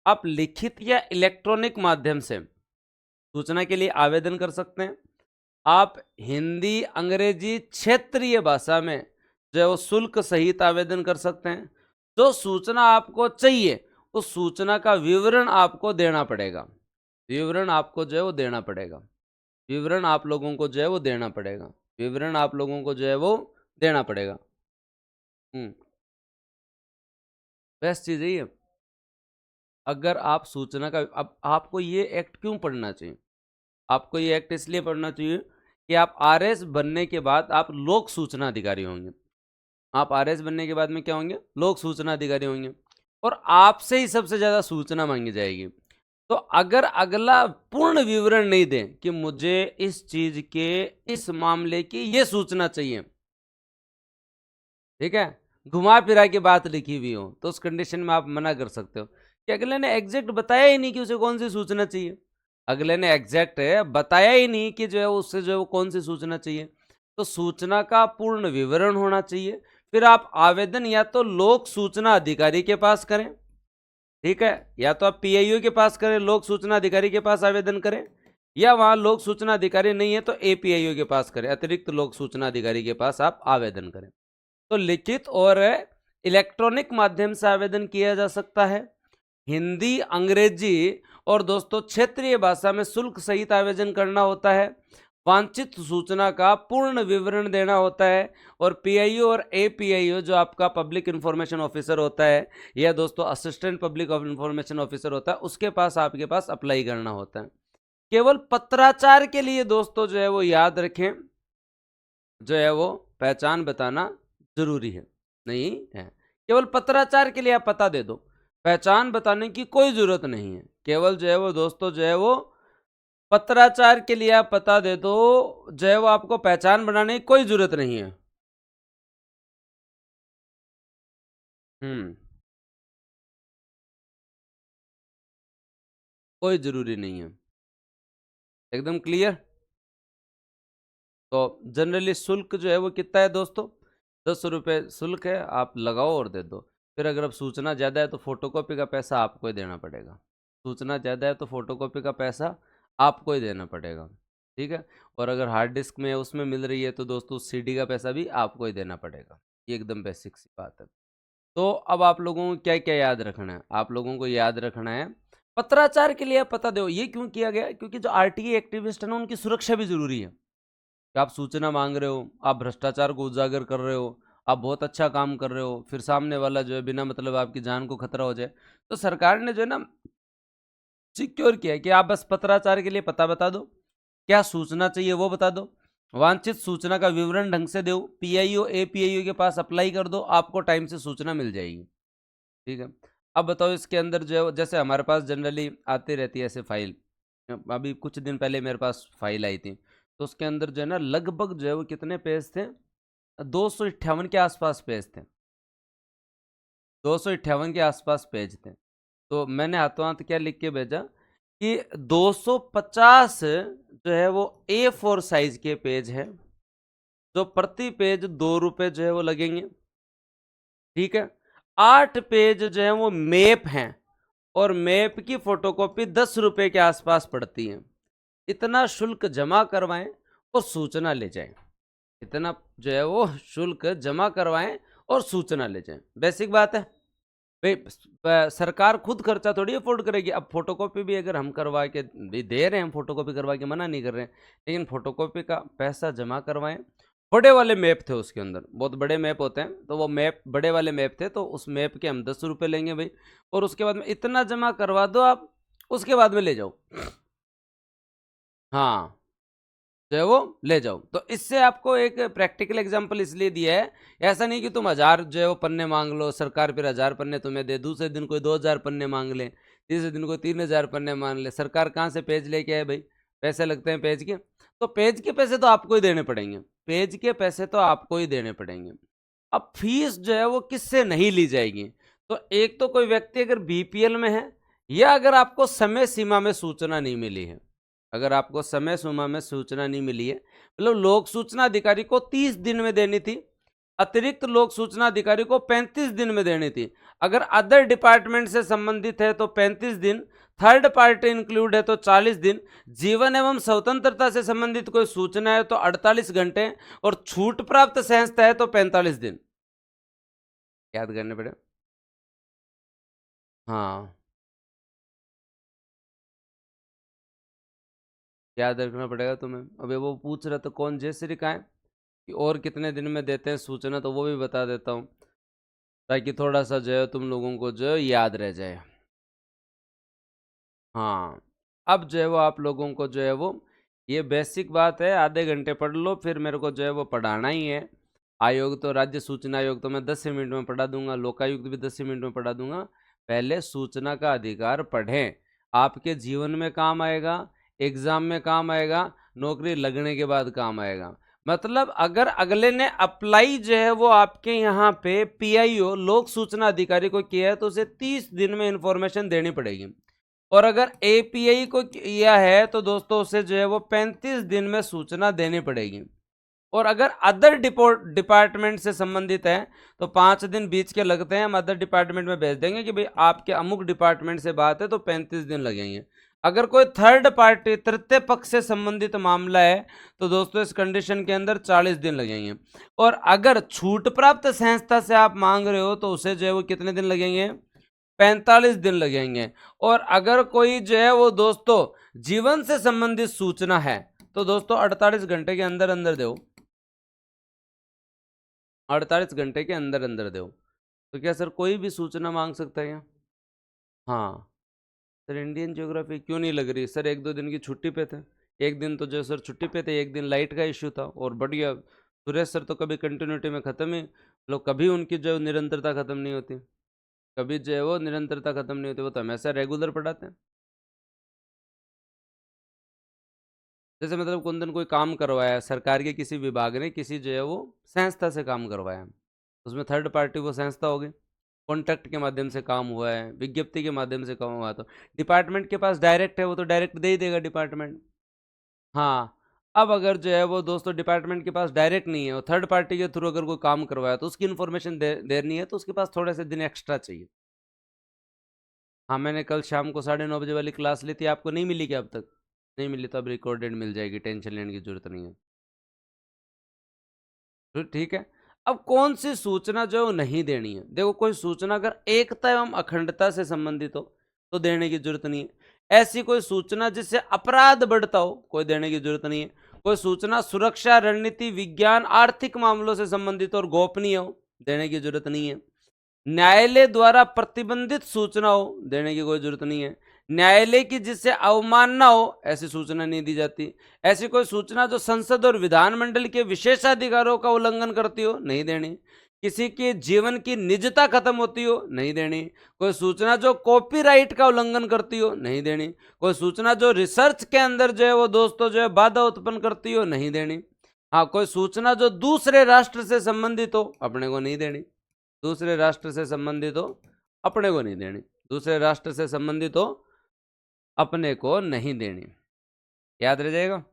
आप लिखित या इलेक्ट्रॉनिक माध्यम से सूचना के लिए आवेदन कर सकते हैं। आप हिंदी, अंग्रेजी, क्षेत्रीय भाषा में जो है वो शुल्क सहित आवेदन कर सकते हैं। जो सूचना आपको चाहिए उस सूचना का विवरण आपको देना पड़ेगा, विवरण आपको जो है वो देना पड़ेगा, विवरण आप लोगों को जो है वो देना पड़ेगा, विवरण आप लोगों को जो है वो देना पड़ेगा। बेस्ट चीज़ है ये। अगर आप सूचना का, अब आपको ये एक्ट क्यों पढ़ना चाहिए? आपको ये एक्ट इसलिए पढ़ना चाहिए कि आप आरएस बनने के बाद आप लोक सूचना अधिकारी होंगे। आप आरएस बनने के बाद में क्या होंगे? लोक सूचना अधिकारी होंगे, और आपसे ही सबसे ज़्यादा सूचना मांगी जाएगी। तो अगर अगला पूर्ण विवरण नहीं दें कि मुझे इस चीज़ के, इस मामले की ये सूचना चाहिए, ठीक है, घुमा फिरा के बात लिखी हुई हो, तो उस कंडीशन में आप मना कर सकते हो कि अगले ने एग्जैक्ट बताया ही नहीं कि उसे कौन सी सूचना चाहिए। अगले ने एग्जैक्ट बताया ही नहीं कि जो है उससे जो है वो कौन सी सूचना चाहिए। तो सूचना का पूर्ण विवरण होना चाहिए। फिर आप आवेदन या तो लोक सूचना अधिकारी के पास करें, ठीक है, या तो आप पीआईओ के पास करें, लोक सूचना अधिकारी के पास आवेदन करें, या वहां लोक सूचना अधिकारी नहीं है तो एपीआईओ के पास करें, अतिरिक्त लोक सूचना अधिकारी के पास आप आवेदन करें। तो लिखित और इलेक्ट्रॉनिक माध्यम से आवेदन किया जा सकता है। हिंदी, अंग्रेजी और दोस्तों क्षेत्रीय भाषा में शुल्क सहित आवेदन करना होता है। वांछित सूचना का पूर्ण विवरण देना होता है, और पीआईओ और एपीआईओ जो आपका पब्लिक इंफॉर्मेशन ऑफिसर होता है या दोस्तों असिस्टेंट पब्लिक इंफॉर्मेशन ऑफिसर होता है, उसके पास आपके पास अप्लाई करना होता है। केवल पत्राचार के लिए दोस्तों जो है वो याद रखें, जो है वो पहचान बताना जरूरी है, नहीं है। केवल पत्राचार के लिए आप पता दे दो, पहचान बताने की कोई जरूरत नहीं है। केवल जो है वो दोस्तों जो है वो पत्राचार के लिए आप पता दे दो, जो है वो आपको पहचान बनाने की कोई जरूरत नहीं है। कोई जरूरी नहीं है, एकदम क्लियर। तो जनरली शुल्क जो है वो कितना है दोस्तों? 10 रुपये शुल्क है, आप लगाओ और दे दो। फिर अगर अब सूचना ज़्यादा है तो फोटोकॉपी का पैसा आपको ही देना पड़ेगा, सूचना ज़्यादा है तो फोटोकॉपी का पैसा आपको ही देना पड़ेगा, ठीक है। और अगर हार्ड डिस्क में उसमें मिल रही है तो दोस्तों सीडी का पैसा भी आपको ही देना पड़ेगा। ये एकदम बेसिक सी बात है। तो अब आप लोगों को क्या क्या याद रखना है? आप लोगों को याद रखना है पत्राचार के लिए पता दो। ये क्यों किया गया? क्योंकि जो आरटीए एक्टिविस्ट है ना, उनकी सुरक्षा भी जरूरी है। कि आप सूचना मांग रहे हो, आप भ्रष्टाचार को उजागर कर रहे हो, आप बहुत अच्छा काम कर रहे हो, फिर सामने वाला जो है बिना मतलब आपकी जान को खतरा हो जाए, तो सरकार ने जो है ना सिक्योर किया है कि आप बस पत्राचार के लिए पता बता दो, क्या सूचना चाहिए वो बता दो, वांछित सूचना का विवरण ढंग से दो, पीआईओ एपीआईओ के पास अप्लाई कर दो, आपको टाइम से सूचना मिल जाएगी। ठीक है। अब बताओ इसके अंदर जो है, जैसे हमारे पास जनरली आती रहती है ऐसे फाइल, अभी कुछ दिन पहले मेरे पास फाइल आई थी, तो उसके अंदर जो है ना लगभग जो है वो कितने पेज थे, 258 के आसपास पेज थे, 258 के आसपास पेज थे। तो मैंने हाथों हाथ क्या लिख के भेजा कि 250 जो है वो A4 साइज के पेज है, जो प्रति पेज 2 रुपए जो है वो लगेंगे। ठीक है। 8 पेज जो है वो मैप हैं, और मैप की फोटोकॉपी 10 रुपए के आसपास पड़ती है। इतना शुल्क जमा करवाएं और सूचना ले जाएं। इतना जो है वो शुल्क जमा करवाएं और सूचना ले जाएं। बेसिक बात है भाई। सरकार खुद खर्चा थोड़ी अफोर्ड करेगी। अब फोटोकॉपी भी अगर हम करवा के भी दे रहे हैं, फोटोकॉपी करवा के मना नहीं कर रहे हैं, लेकिन फोटोकॉपी का पैसा जमा करवाएं। बड़े वाले मैप थे उसके अंदर, बहुत बड़े मैप होते हैं, तो वो मैप बड़े वाले मैप थे, तो उस मैप के हम 10 रुपये लेंगे भाई, और उसके बाद में इतना जमा करवा दो आप, उसके बाद में ले जाओ। हाँ, जो है वो ले जाओ। तो इससे आपको एक प्रैक्टिकल एग्जांपल इसलिए दिया है, ऐसा नहीं कि तुम 1000 जो है वो पन्ने मांग लो, सरकार फिर 1000 पन्ने तुम्हें दे, दूसरे दिन कोई 2000 पन्ने मांग ले, तीसरे दिन कोई 3000 पन्ने मांग ले। सरकार कहाँ से पेज लेके आए भाई? पैसे लगते हैं पेज के, तो पेज के पैसे तो आपको ही देने पड़ेंगे, पेज के पैसे तो आपको ही देने पड़ेंगे। अब फीस जो है वो किससे नहीं ली जाएगी? तो एक तो कोई व्यक्ति अगर बीपीएल में है, या अगर आपको समय सीमा में सूचना नहीं मिली है, अगर आपको समय सीमा में सूचना नहीं मिली है, मतलब लोक सूचना अधिकारी को 30 दिन में देनी थी, अतिरिक्त लोक सूचना अधिकारी को 35 दिन में देनी थी। अगर अदर डिपार्टमेंट से संबंधित है तो 35 दिन, थर्ड पार्टी इंक्लूड है तो 40 दिन, जीवन एवं स्वतंत्रता से संबंधित कोई सूचना है तो 48 घंटे, और छूट प्राप्त संस्था है तो 45 दिन। याद करने पड़े। हाँ, याद रखना पड़ेगा तुम्हें। अभी वो पूछ रहा था कौन जयश्री का है, कि और कितने दिन में देते हैं सूचना, तो वो भी बता देता हूँ, ताकि थोड़ा सा जो है तुम लोगों को जो है याद रह जाए। हाँ, अब जो है वो आप लोगों को जो है वो ये बेसिक बात है, आधे घंटे पढ़ लो, फिर मेरे को जो है वो पढ़ाना ही है। आयोग तो राज्य सूचना आयोग तो मैं 10 मिनट में पढ़ा दूंगा, लोकायुक्त भी 10 मिनट में पढ़ा दूंगा। पहले सूचना का अधिकार पढ़ें, आपके जीवन में काम आएगा, एग्जाम में काम आएगा, नौकरी लगने के बाद काम आएगा। मतलब अगर अगले ने अप्लाई जो है वो आपके यहाँ पे पीआईओ लोक सूचना अधिकारी को किया है, तो उसे 30 दिन में इंफॉर्मेशन देनी पड़ेगी, और अगर एपीआई को किया है तो दोस्तों उसे जो है वो 35 दिन में सूचना देनी पड़ेगी। और अगर अदर डिपार्टमेंट से संबंधित है तो 5 दिन बीच के लगते हैं, हम अदर डिपार्टमेंट में भेज देंगे कि भाई आपके अमुक डिपार्टमेंट से बात है, तो 35 दिन लगेंगे। अगर कोई थर्ड पार्टी तृतीय पक्ष से संबंधित मामला है तो दोस्तों इस कंडीशन के अंदर 40 दिन लगेंगे। और अगर छूट प्राप्त संस्था से आप मांग रहे हो तो उसे जो है वो कितने दिन लगेंगे? 45 दिन लगेंगे। और अगर कोई जो है वो दोस्तों जीवन से संबंधित सूचना है तो दोस्तों 48 घंटे के अंदर अंदर दो, 48 घंटे के अंदर अंदर दो। तो क्या सर कोई भी सूचना मांग सकता है क्या? हाँ सर, इंडियन ज्योग्राफी क्यों नहीं लग रही सर? 1-2 दिन की छुट्टी पे थे, एक दिन तो जो सर छुट्टी पे थे, एक दिन लाइट का इश्यू था, और बढ़िया सुरेश सर तो कभी कंटिन्यूटी में खत्म ही, लोग कभी उनकी जो निरंतरता खत्म नहीं होती, कभी जो है वो निरंतरता खत्म नहीं होती, वो तो हमेशा रेगुलर पढ़ाते हैं। जैसे मतलब कुंदन कोई काम करवाया सरकार के किसी विभाग ने, किसी जो है वो संस्था से काम करवाया, उसमें थर्ड पार्टी वो संस्था होगी, कॉन्ट्रैक्ट के माध्यम से काम हुआ है, विज्ञप्ति के माध्यम से काम हुआ, तो डिपार्टमेंट के पास डायरेक्ट है, वो तो डायरेक्ट दे ही देगा डिपार्टमेंट। हाँ, अब अगर जो है वो दोस्तों डिपार्टमेंट के पास डायरेक्ट नहीं है, और थर्ड पार्टी के थ्रू अगर कोई काम करवाया तो उसकी इन्फॉर्मेशन देनी है, तो उसके पास थोड़े से दिन एक्स्ट्रा चाहिए। हाँ, मैंने कल शाम को 9:30 बजे वाली क्लास ली थी, आपको नहीं मिली क्या अब तक? नहीं मिली तो अब रिकॉर्डेड मिल जाएगी, टेंशन लेने की जरूरत नहीं है। तो ठीक है। अब कौन सी सूचना जो है वो नहीं देनी है? देखो, कोई सूचना अगर एकता एवं अखंडता से संबंधित हो तो देने की जरूरत नहीं है। ऐसी कोई सूचना जिससे अपराध बढ़ता हो, कोई देने की जरूरत नहीं है। कोई सूचना सुरक्षा, रणनीति, विज्ञान, आर्थिक मामलों से संबंधित और गोपनीय हो, देने की जरूरत नहीं है। न्यायालय द्वारा प्रतिबंधित सूचना हो, देने की कोई जरूरत नहीं है। न्यायालय की जिससे अवमानना हो, ऐसी सूचना नहीं दी जाती। ऐसी कोई सूचना जो संसद और विधानमंडल के विशेषाधिकारों का उल्लंघन करती हो, नहीं देनी। किसी के जीवन की निजता खत्म होती हो, नहीं देनी। कोई सूचना जो कॉपीराइट का उल्लंघन करती हो, नहीं देनी। कोई सूचना जो रिसर्च के अंदर जो है वो दोस्तों जो है बाधा उत्पन्न करती हो, नहीं देनी। हाँ, कोई सूचना जो दूसरे राष्ट्र से संबंधित हो, अपने को नहीं देनी। दूसरे राष्ट्र से संबंधित हो, अपने को नहीं देनी। दूसरे राष्ट्र से संबंधित हो, अपने को नहीं देनी। याद रह जाएगा।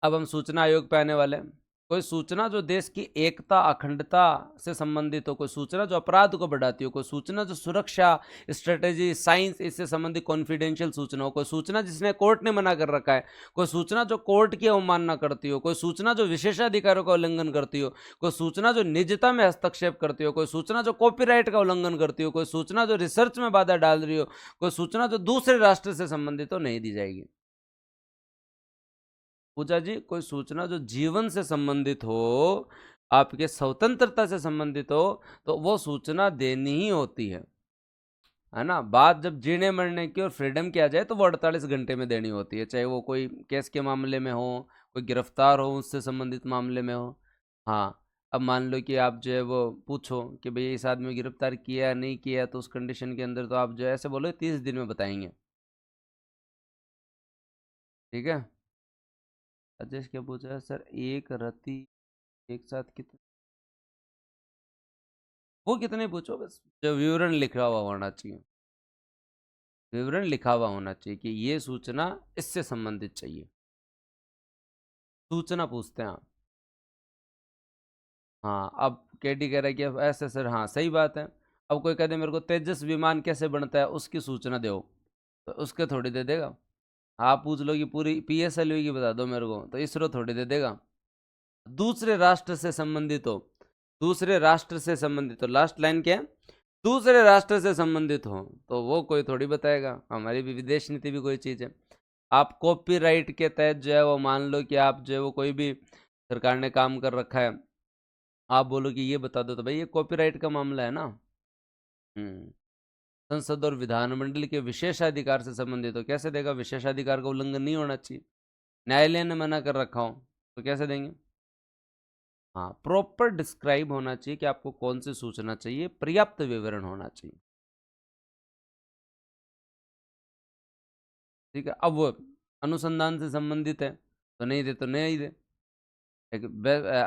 अब हम सूचना आयोग पे आने वाले हैं। कोई सूचना जो देश की एकता, अखंडता से संबंधित हो, कोई सूचना जो अपराध को बढ़ाती हो, कोई सूचना जो सुरक्षा, स्ट्रेटेजी, साइंस इससे संबंधित कॉन्फिडेंशियल सूचना हो, कोई सूचना जिसने कोर्ट ने मना कर रखा है, कोई सूचना जो कोर्ट की अवमानना करती हो, कोई सूचना जो विशेषाधिकारों का उल्लंघन करती हो, कोई सूचना जो निजता में हस्तक्षेप करती हो, कोई सूचना जो कॉपीराइट का उल्लंघन करती हो, कोई सूचना जो रिसर्च में बाधा डाल रही हो, कोई सूचना जो दूसरे राष्ट्र से संबंधित हो, नहीं दी जाएगी। पूजा जी, कोई सूचना जो जीवन से संबंधित हो, आपके स्वतंत्रता से संबंधित हो, तो वो सूचना देनी ही होती है ना। बात जब जीने मरने की और फ्रीडम की आ जाए तो वो 48 घंटे में देनी होती है, चाहे वो कोई केस के मामले में हो, कोई गिरफ्तार हो उससे संबंधित मामले में हो। हाँ, अब मान लो कि आप जो है वो पूछो कि भाई इस आदमी को गिरफ्तार किया नहीं किया, तो उस कंडीशन के अंदर तो आप जो है ऐसे बोलो 30 दिन में बताएंगे। ठीक है। राजेश क्या पूछा है सर? एक रति एक साथ कितने? वो कितने पूछो, बस जो विवरण लिखा हुआ होना चाहिए। विवरण लिखा हुआ होना चाहिए कि ये सूचना इससे संबंधित चाहिए। सूचना पूछते हैं आप। हाँ, अब केडी कह रहा है कि अब ऐसे सर, हाँ सही बात है। अब कोई कहते मेरे को तेजस विमान कैसे बनता है उसकी सूचना दो, तो उसके थोड़ी दे देगा। आप पूछ लो कि पूरी पीएसएलवी की बता दो मेरे को, तो इसरो थोड़ी दे देगा। दूसरे राष्ट्र से संबंधित हो, दूसरे राष्ट्र से संबंधित हो, लास्ट लाइन क्या है? दूसरे राष्ट्र से संबंधित हो, तो वो कोई थोड़ी बताएगा। हमारी भी विदेश नीति भी कोई चीज़ है। आप कॉपीराइट के तहत जो है वो मान लो कि आप जो है वो कोई भी सरकार ने काम कर रखा है, आप बोलो कि ये बता दो, तो भाई ये कॉपीराइट का मामला है ना। हम्म संसद और विधानमंडल के विशेषाधिकार से संबंधित हो, कैसे देगा? विशेषाधिकार का उल्लंघन नहीं होना चाहिए। न्यायालय ने मना कर रखा हो तो कैसे देंगे? हाँ, प्रॉपर डिस्क्राइब होना चाहिए कि आपको कौन सी सूचना चाहिए, पर्याप्त विवरण होना चाहिए। ठीक है। अब वो अनुसंधान से संबंधित है तो नहीं दे तो नहीं दे। एक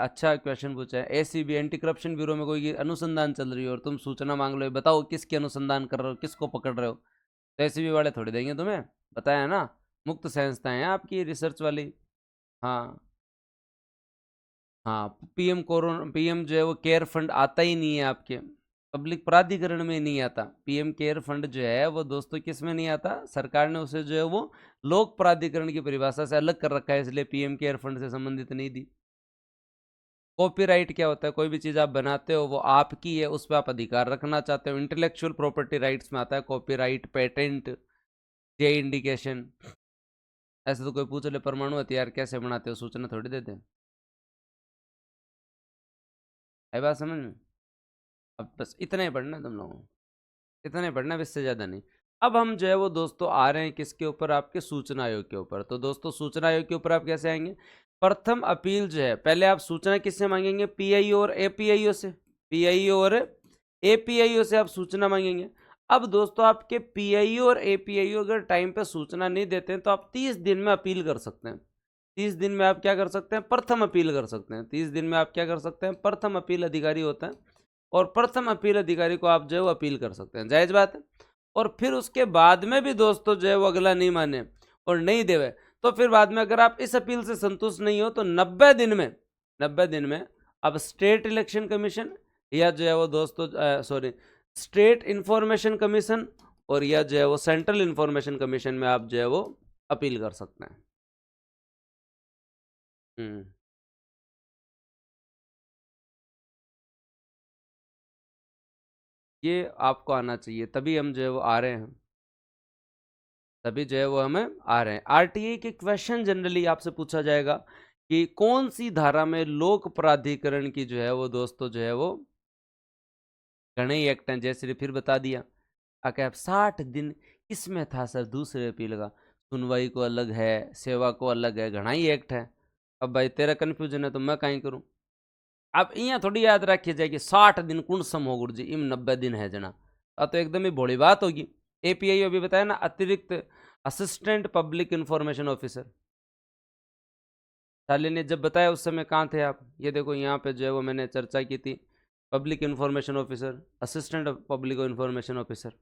अच्छा क्वेश्चन पूछा है, एसीबी एंटी करप्शन ब्यूरो में कोई अनुसंधान चल रही है और तुम सूचना मांग लो, बताओ किसकी अनुसंधान कर रहे हो, किसको पकड़ रहे हो, तो एसीबी वाले थोड़ी देंगे तुम्हें। बताया ना, मुक्त संस्थाएं हैं आपकी रिसर्च वाली। हाँ हाँ, पीएम जो है वो केयर फंड आता ही नहीं है आपके पब्लिक प्राधिकरण में, नहीं आता। पीएम केयर फंड जो है वो दोस्तों किस में नहीं आता? सरकार ने उसे जो है वो लोक प्राधिकरण की परिभाषा से अलग कर रखा है, इसलिए पीएम केयर फंड से संबंधित नहीं दी। कॉपीराइट क्या होता है? कोई भी चीज़ आप बनाते हो वो आपकी है, उस पर आप अधिकार रखना चाहते हो। इंटेलेक्चुअल प्रॉपर्टी राइट्स में आता है कॉपीराइट, पेटेंट, जे इंडिकेशन। ऐसे तो कोई पूछ ले परमाणु हथियार कैसे बनाते हो, सूचना थोड़ी देते हैं। है बात समझ में? अब बस इतना ही पढ़ना है तुम लोगों को, इतना ही पढ़ना है, इससे ज़्यादा नहीं। अब हम जो है वो दोस्तों आ रहे हैं किसके ऊपर? आपके सूचना आयोग के ऊपर। तो दोस्तों सूचना आयोग के ऊपर आप कैसे आएंगे? प्रथम अपील जो है, पहले आप सूचना किससे मांगेंगे? पीआईओ और एपीआईओ से। पीआईओ और एपीआईओ से आप सूचना मांगेंगे। अब दोस्तों आपके पीआईओ और एपीआईओ अगर टाइम पे सूचना नहीं देते हैं तो आप 30 दिन में अपील कर सकते हैं। 30 दिन में आप क्या कर सकते हैं? प्रथम अपील कर सकते हैं। 30 दिन में आप क्या कर सकते हैं? प्रथम अपील अधिकारी होता है, और प्रथम अपील अधिकारी को आप जो है वो अपील कर सकते हैं, जायज बात है। और फिर उसके बाद में भी दोस्तों जो है वो अगला नहीं माने और नहीं देवे, तो फिर बाद में अगर आप इस अपील से संतुष्ट नहीं हो तो 90 दिन में, 90 दिन में आप स्टेट इलेक्शन कमीशन या जो है वो दोस्तों स्टेट इंफॉर्मेशन कमीशन और या जो है वो सेंट्रल इंफॉर्मेशन कमीशन में आप जो है वो अपील कर सकते हैं। हम्म ये आपको आना चाहिए, तभी हम जो है वो आ रहे हैं, तभी जो है वो हमें आ रहे हैं। आरटीआई के क्वेश्चन जनरली आपसे पूछा जाएगा कि कौन सी धारा में लोक प्राधिकरण की जो है वो दोस्तों जो है वो घने एक्ट हैं, जैसे फिर बता दिया। आके आप 60 दिन इसमें था सर दूसरे अपील का, सुनवाई को अलग है, सेवा को अलग है, घना ही एक्ट है। अब भाई तेरा कन्फ्यूजन है तो मैं कहीं करूं। अब यहाँ थोड़ी याद रखी जाए कि 60 दिन कुण सम हो गुरु जी, इम 90 दिन है जना, तो एकदम ही भोली बात होगी। एपीआई अभी बताया ना, अतिरिक्त असिस्टेंट पब्लिक इंफॉर्मेशन ऑफिसर। साली ने जब बताया उस समय कहाँ थे आप? ये देखो यहाँ पे जो है वो मैंने चर्चा की थी, public information officer, assistant public information officer.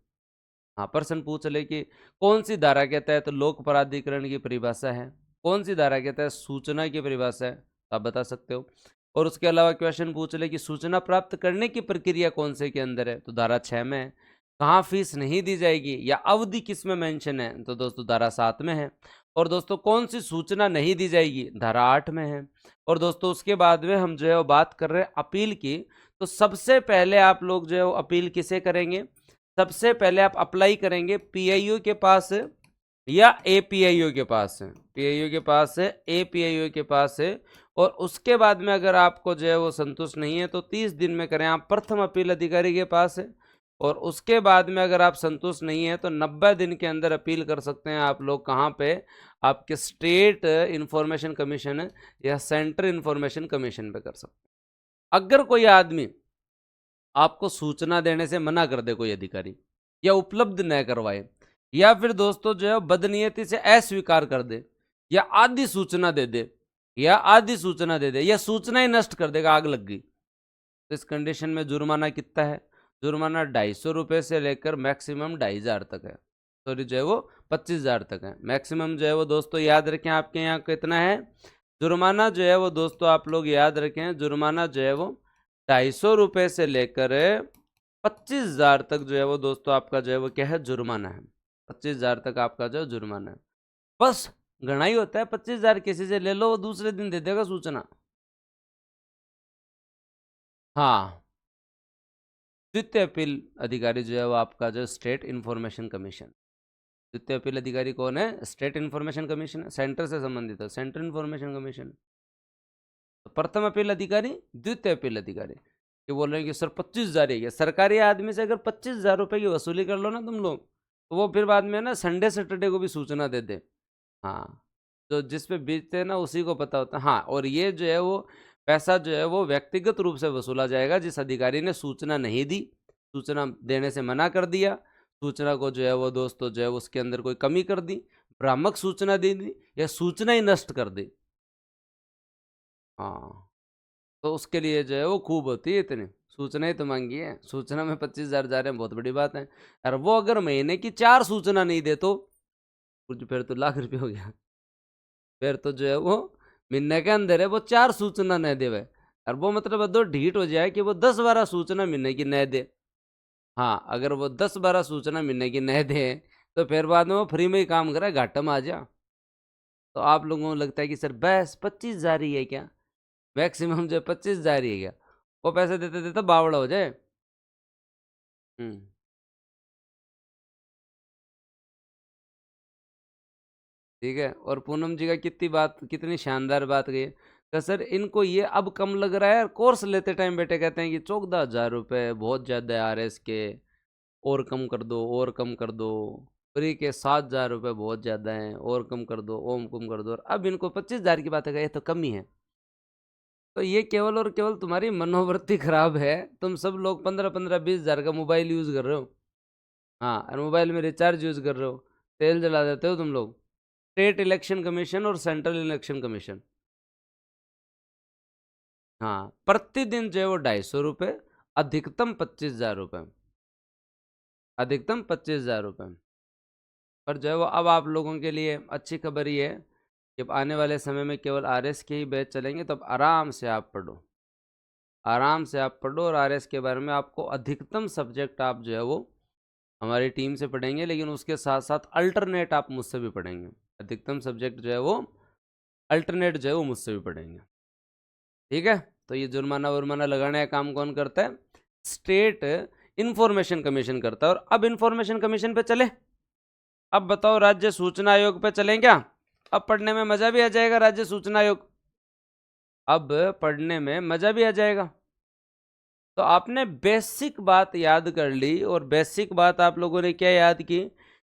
हाँ, प्रश्न पूछ ले कि कौन सी धारा के तहत लोक प्राधिकरण की परिभाषा है, कौन सी धारा के तहत सूचना की परिभाषा है, तो आप बता सकते हो। और उसके अलावा क्वेश्चन पूछ ले कि सूचना प्राप्त करने की प्रक्रिया कौन से के अंदर है, तो धारा 6 में है। कहाँ फीस नहीं दी जाएगी या अवधि किस में मेंशन है, तो दोस्तों धारा 7 में है। और दोस्तों कौन सी सूचना नहीं दी जाएगी, धारा 8 में है। और दोस्तों उसके बाद में हम जो है वो बात कर रहे हैं अपील की। तो सबसे पहले आप लोग जो है वो अपील किसे करेंगे? सबसे पहले आप अप्लाई करेंगे पीआईओ के पास या एपीआईओ के पास है, पीआईओ के पास है, एपीआईओ के पास है। और उसके बाद में अगर आपको जो है वो संतुष्ट नहीं है तो 30 दिन में करें आप प्रथम अपील अधिकारी के पास है। और उसके बाद में अगर आप संतुष्ट नहीं है तो 90 दिन के अंदर अपील कर सकते हैं आप लोग। कहाँ पे? आपके स्टेट इंफॉर्मेशन कमीशन या सेंट्रल इंफॉर्मेशन कमीशन पे कर सकते हैं। अगर कोई आदमी आपको सूचना देने से मना कर दे, कोई अधिकारी, या उपलब्ध न करवाए, या फिर दोस्तों जो है बदनीयती से अस्वीकार कर दे, या आधी सूचना दे दे, या आधी सूचना दे दे, या सूचना ही नष्ट कर देगा, आग लग गई, तो इस कंडीशन में जुर्माना कितना है? जुर्माना 250 रुपये से लेकर मैक्सिमम 2500 तक है। सॉरी जो है वो 25,000 तक है। मैक्सिमम जो है वो दोस्तों याद रखें आपके यहाँ कितना है जुर्माना, जो है वो दोस्तों आप लोग याद रखें, जुर्माना जो है वो 250 रुपये से लेकर 25,000 तक जो है वो दोस्तों आपका जो है वो क्या है, जुर्माना है। 25,000 तक आपका जो जुर्माना है। बस घना ही होता है, 25,000 किसी से ले लो वो दूसरे दिन दे देगा सूचना। हाँ, द्वितीय अपील अधिकारी जो है वो आपका जो स्टेट इंफॉर्मेशन कमीशन। द्वितीय अपील अधिकारी कौन है? स्टेट इंफॉर्मेशन कमीशन है, सेंटर से संबंधित है, सेंट्रल इंफॉर्मेशन कमीशन। तो प्रथम अपील अधिकारी, द्वितीय अपील अधिकारी। ये बोल रहे हैं कि सर 25,000 है, सरकारी आदमी से अगर 25,000 रुपए की वसूली कर लो ना तुम लोग, तो वो फिर बाद में ना संडे सैटरडे को भी सूचना दे दे। हाँ, तो जिस पे बेचते हैं ना उसी को पता होता है। हाँ, और ये जो है वो पैसा जो है वो व्यक्तिगत रूप से वसूला जाएगा जिस अधिकारी ने सूचना नहीं दी, सूचना देने से मना कर दिया, सूचना को जो है वो दोस्तों जो है उसके अंदर कोई कमी कर दी, भ्रामक सूचना दे दी, या सूचना ही नष्ट कर दी। हाँ, तो उसके लिए जो है वो खूब होती है, इतनी सूचना ही तो मांगी है, सूचना में 25,000 जा रहे हैं, बहुत बड़ी बात है। और वो अगर महीने की 4 सूचना नहीं दे तो कुछ, फिर तो लाख रुपये हो गया। फिर तो जो है वो महीने के अंदर है वो 4 सूचना न देवे, और वो मतलब दो ढीठ हो जाए कि वो 10-12 सूचना महीने की न दे। हाँ, अगर वो 10-12 सूचना महीने की न दे तो फिर बाद में वो फ्री में ही काम करे, घाटा में आ जा। तो आप लोगों को लगता है कि सर बस 25,000 ही है क्या, मैक्सिमम जो 25,000 ही है क्या, वो पैसे देते देते बावड़ा हो जाए। हम्म, ठीक है। और पूनम जी का कितनी बात, कितनी शानदार बात कही कि सर इनको ये अब कम लग रहा है, कोर्स लेते टाइम बेटे कहते हैं कि 14,000 रुपये बहुत ज़्यादा है आरएस के, और कम कर दो, और कम कर दो। फ्री के 7,000 रुपये बहुत ज़्यादा हैं, और कम कर दो, ओम कम कर दो। और अब इनको 25,000 की बात है, ये तो कम ही है। तो ये केवल और केवल तुम्हारी मनोवृत्ति खराब है। तुम सब लोग 15-15-20,000 का मोबाइल यूज़ कर रहे हो। हाँ, और मोबाइल में रिचार्ज यूज़ कर रहे हो, तेल जला देते हो तुम लोग। स्टेट इलेक्शन कमीशन और सेंट्रल इलेक्शन कमीशन, हाँ, प्रतिदिन जो है वो 250 रुपये, अधिकतम 25,000 रुपये, अधिकतम 25,000 रुपये। पर जो है वो अब आप लोगों के लिए अच्छी खबर ये है, जब आने वाले समय में केवल आरएस के ही बैच चलेंगे तब आराम से आप पढ़ो, आराम से आप पढ़ो। और आरएस के बारे में आपको अधिकतम सब्जेक्ट आप जो है वो हमारी टीम से पढ़ेंगे, लेकिन उसके साथ साथ अल्टरनेट आप मुझसे भी पढ़ेंगे। अधिकतम सब्जेक्ट जो है वो अल्टरनेट जो है वो मुझसे भी पढ़ेंगे, ठीक है। तो ये जुर्माना वुर्माना लगाने का काम कौन करता है? स्टेट इंफॉर्मेशन कमीशन करता है। और अब इंफॉर्मेशन कमीशन पे चले। अब बताओ राज्य सूचना आयोग पे चलें क्या? अब पढ़ने में मजा भी आ जाएगा राज्य सूचना आयोग, अब पढ़ने में मजा भी आ जाएगा। तो आपने बेसिक बात याद कर ली, और बेसिक बात आप लोगों ने क्या याद की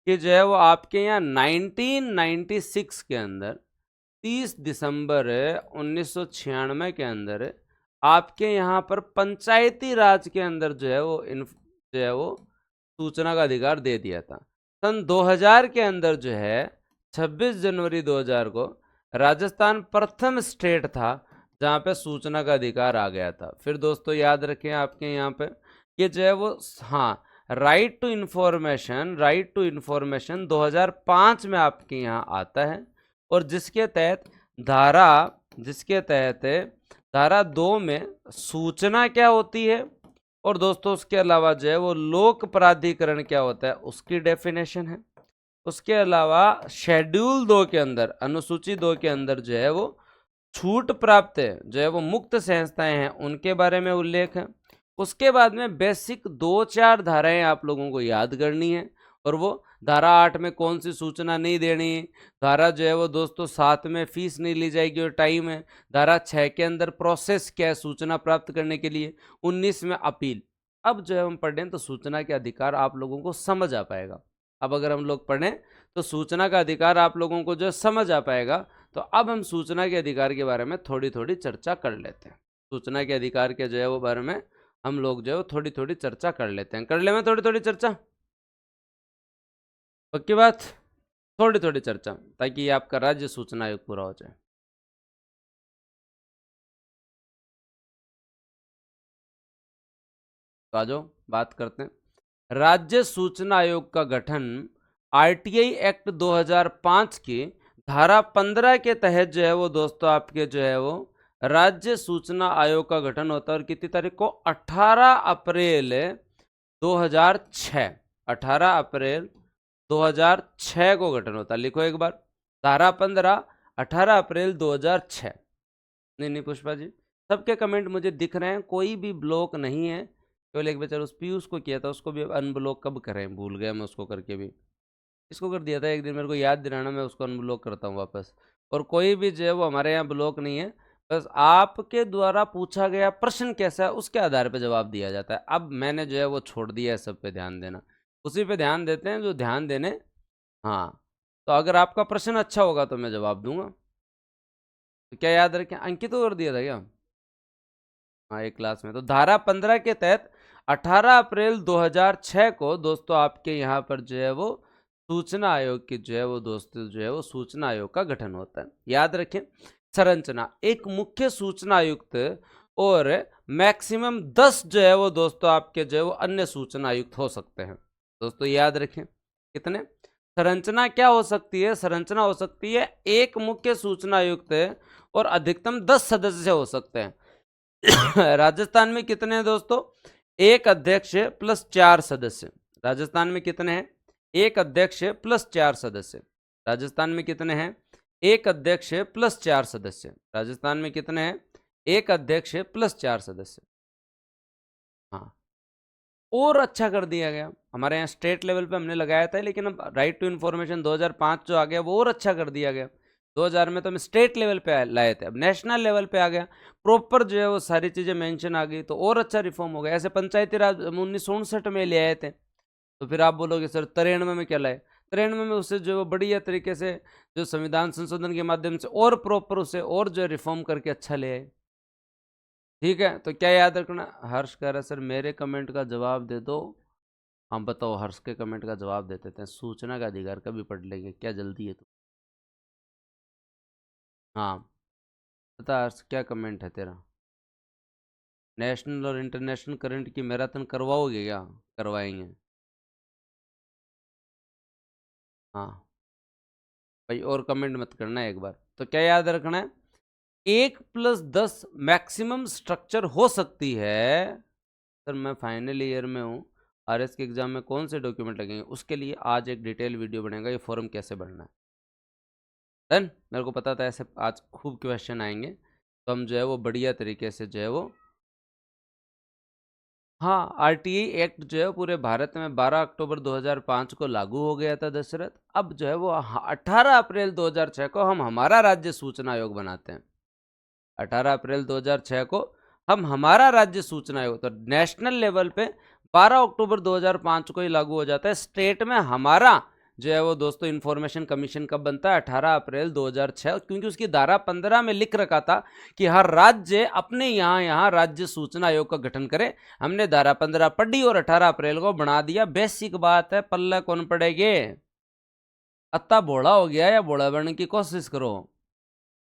कि जो है वो आपके यहाँ 1996 के अंदर 30 दिसंबर 1996 के अंदर आपके यहाँ पर पंचायती राज के अंदर जो है वो सूचना का अधिकार दे दिया था। सन 2000 के अंदर जो है 26 जनवरी 2000 को राजस्थान प्रथम स्टेट था जहाँ पे सूचना का अधिकार आ गया था। फिर दोस्तों याद रखें आपके यहाँ पे कि जो है वो, हाँ, राइट टू इंफॉर्मेशन 2005 में आपके यहाँ आता है, और जिसके तहत धारा 2 में सूचना क्या होती है, और दोस्तों उसके अलावा जो है वो लोक प्राधिकरण क्या होता है उसकी डेफिनेशन है। उसके अलावा शेड्यूल 2 के अंदर, अनुसूची 2 के अंदर जो है वो छूट प्राप्त है जो है वो मुक्त संस्थाएं हैं उनके बारे में उल्लेख है। उसके बाद में बेसिक 2-4 धाराएं आप लोगों को याद करनी है, और वो धारा 8 में कौन सी सूचना नहीं देनी, धारा जो है वो दोस्तों 7 में फीस नहीं ली जाएगी और टाइम है, धारा 6 के अंदर प्रोसेस क्या है सूचना प्राप्त करने के लिए, 19 में अपील। अब जो है हम पढ़ें तो सूचना के अधिकार आप लोगों को समझ आ पाएगा। अब अगर हम लोग पढ़ें तो सूचना का अधिकार आप लोगों को जो समझ आ पाएगा। तो अब हम सूचना के अधिकार के बारे में थोड़ी थोड़ी चर्चा कर लेते हैं। सूचना के अधिकार के जो है वो बारे में हम लोग जो है थोड़ी थोड़ी चर्चा कर लेते हैं। कर ले में थोड़ी थोड़ी चर्चा, पक्की बात, थोड़ी थोड़ी चर्चा, ताकि आपका राज्य सूचना आयोग पूरा हो जाए। तो आ जाओ बात करते हैं। राज्य सूचना आयोग का गठन आरटीआई एक्ट 2005 की धारा 15 के तहत जो है वो दोस्तों आपके जो है वो राज्य सूचना आयोग का गठन होता है। और कितनी तारीख को? 18 अप्रैल 2006, 18 अप्रैल 2006 को गठन होता है। लिखो एक बार, धारा 15 18 अप्रैल 2006। नहीं पुष्पा जी, सबके कमेंट मुझे दिख रहे हैं, कोई भी ब्लॉक नहीं है। केवल एक बेचारा उस पीयूष को किया था, उसको भी अनब्लॉक कब करें, भूल गया मैं उसको करके भी। इसको कर दिया था एक दिन, मेरे को याद दिलाना, मैं उसको अनब्लॉक करता हूँ वापस। और कोई भी जो है वो हमारे यहाँ ब्लॉक नहीं है, बस आपके द्वारा पूछा गया प्रश्न कैसा है उसके आधार पर जवाब दिया जाता है। अब मैंने जो है वो छोड़ दिया है सब पे ध्यान देना, उसी पे ध्यान देते हैं जो ध्यान देने। हाँ, तो अगर आपका प्रश्न अच्छा होगा तो मैं जवाब दूंगा। तो क्या याद रखें, अंकित तो कर दिया था क्या? हाँ, एक क्लास में। तो धारा 15 के तहत 18 अप्रैल 2006 को दोस्तों आपके यहाँ पर जो है वो सूचना आयोग की जो है वो दोस्तों जो है वो सूचना आयोग का गठन होता है। याद रखें, संरचना, एक मुख्य सूचना आयुक्त और मैक्सिमम 10 जो है वो दोस्तों आपके जो है वो अन्य सूचना आयुक्त हो सकते हैं। दोस्तों याद रखें, कितने? संरचना क्या हो सकती है? संरचना हो सकती है एक मुख्य सूचना आयुक्त और अधिकतम 10 सदस्य हो सकते हैं। राजस्थान में कितने हैं दोस्तों? एक अध्यक्ष प्लस 4 सदस्य। राजस्थान में कितने हैं? एक अध्यक्ष प्लस 4 सदस्य। राजस्थान में कितने हैं? एक अध्यक्ष प्लस 4 सदस्य। राजस्थान में कितने हैं? एक अध्यक्ष प्लस 4 सदस्य। हाँ, और अच्छा कर दिया गया। हमारे यहाँ स्टेट लेवल पे हमने लगाया था, लेकिन अब राइट टू इन्फॉर्मेशन 2005 जो आ गया वो और अच्छा कर दिया गया। 2000 में तो हम स्टेट लेवल पे लाए थे, अब नेशनल लेवल पे आ गया, प्रॉपर जो है वो सारी चीज़ें मेंशन आ गई, तो और अच्छा रिफॉर्म हो गया। ऐसे पंचायती राज 1969 में ले आए थे, तो फिर आप बोलोगे सर 93 में क्या लाए? 93 में उसे जो बढ़िया तरीके से जो संविधान संशोधन के माध्यम से और प्रॉपर उसे और जो रिफॉर्म करके अच्छा ले आए। ठीक है, तो क्या याद रखना? हर्ष कह रहा है सर मेरे कमेंट का जवाब दे दो। हम बताओ, हर्ष के कमेंट का जवाब दे देते हैं। सूचना का अधिकार कभी पढ़ लेंगे, क्या जल्दी है? तो हाँ, बता हर्ष, क्या कमेंट है तेरा? नेशनल और इंटरनेशनल करंट की मैराथन करवाओगे क्या? करवाएंगे। हाँ भाई, और कमेंट मत करना एक बार। तो क्या याद रखना है? 1+10 मैक्सिमम स्ट्रक्चर हो सकती है। सर मैं फाइनल ईयर में हूँ, आरएस के एग्जाम में कौन से डॉक्यूमेंट लगेंगे, उसके लिए आज एक डिटेल वीडियो बनेगा, ये फॉर्म कैसे भरना है। डन, मेरे को पता था ऐसे आज खूब क्वेश्चन आएंगे, तो हम जो है वो बढ़िया तरीके से जो है वो, हाँ, आरटीआई एक्ट जो है पूरे भारत में 12 अक्टूबर 2005 को लागू हो गया था दशरथ। अब जो है वो 18 अप्रैल 2006 को हम हमारा राज्य सूचना आयोग बनाते हैं। 18 अप्रैल 2006 को हम हमारा राज्य सूचना आयोग, तो नेशनल लेवल पे 12 अक्टूबर 2005 को ही लागू हो जाता है। स्टेट में हमारा जो है वो दोस्तों इंफॉर्मेशन कमीशन कब बनता है? 18 अप्रैल 2006, क्योंकि उसकी धारा 15 में लिख रखा था कि हर राज्य अपने यहाँ राज्य सूचना आयोग का गठन करे। हमने धारा 15 पढ़ी और 18 अप्रैल को बना दिया। बेसिक बात है, पल्ला कौन पड़ेगे? अत्ता बोला हो गया या बोला बनने की कोशिश करो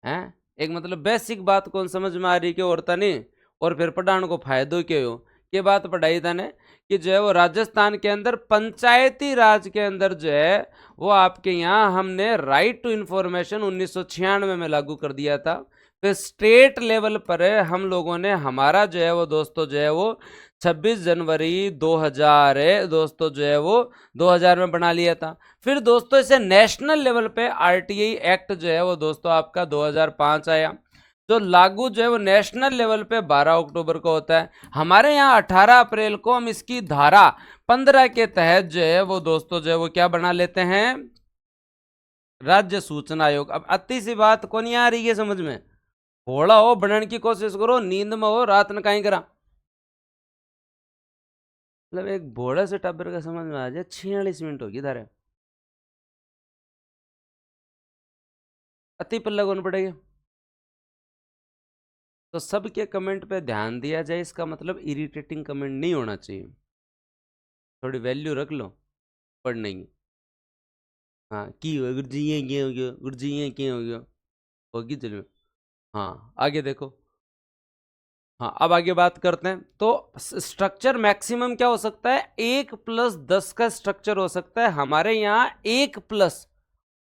हैं। एक मतलब बेसिक बात कौन समझ में आ रही कि औरता नहीं, और फिर पढ़ाने को फायदो के हो ये बात पढ़ाई था ने कि जो है वो राजस्थान के अंदर पंचायती राज के अंदर जो है वो आपके यहाँ हमने राइट टू इंफॉर्मेशन 1996 में लागू कर दिया था। फिर स्टेट लेवल पर हम लोगों ने हमारा जो है वो दोस्तों जो है वो 26 जनवरी 2000 है दोस्तों जो है वो 2000 में बना लिया था। फिर दोस्तों इसे नेशनल लेवल पे आरटीआई एक्ट जो है वो दोस्तों आपका 2005 आया, जो लागू जो है वो नेशनल लेवल पे 12 अक्टूबर को होता है। हमारे यहाँ 18 अप्रैल को हम इसकी धारा 15 के तहत जो है वो दोस्तों जो है वो क्या बना लेते हैं? राज्य सूचना आयोग। अब अति सी बात कौन नहीं आ रही है समझ में? थोड़ा हो बनने की कोशिश करो, नींद में हो रात न कहीं करा, मतलब एक भोड़ा से टब्बर का समझ में आ जाए। 46 मिनट होगी धारे, अति पल्ला कौन पड़ेगा? तो सबके कमेंट पे ध्यान दिया जाए, इसका मतलब इरिटेटिंग कमेंट नहीं होना चाहिए। थोड़ी वैल्यू रख लो पढ़ने की। हाँ की हो गुरु जी ये क्या हो गया, गुरु जी ये क्या हो गया, होगी चलो। हाँ आगे देखो। हाँ अब आगे बात करते हैं। तो स्ट्रक्चर मैक्सिमम क्या हो सकता है? 1+10 का स्ट्रक्चर हो सकता है। हमारे यहाँ 1+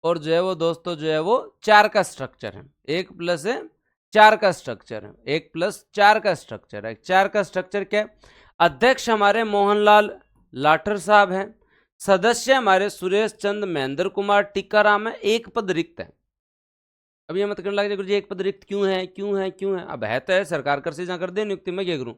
और जो है वो दोस्तों जो है वो 4 का स्ट्रक्चर है। 1+4 का स्ट्रक्चर है। 1+4 का स्ट्रक्चर है। 4 का स्ट्रक्चर क्या है? अध्यक्ष हमारे मोहनलाल लाठर साहब हैं। सदस्य हमारे सुरेश चंद महेंद्र कुमार टीकाराम है। एक पद रिक्त है। अब ये मत करने लगे गुरु जी एक पद रिक्त क्यों है, क्यों है, क्यों है? अब है तो है, सरकार कर से जहाँ कर दे नियुक्ति, में क्या करूँ?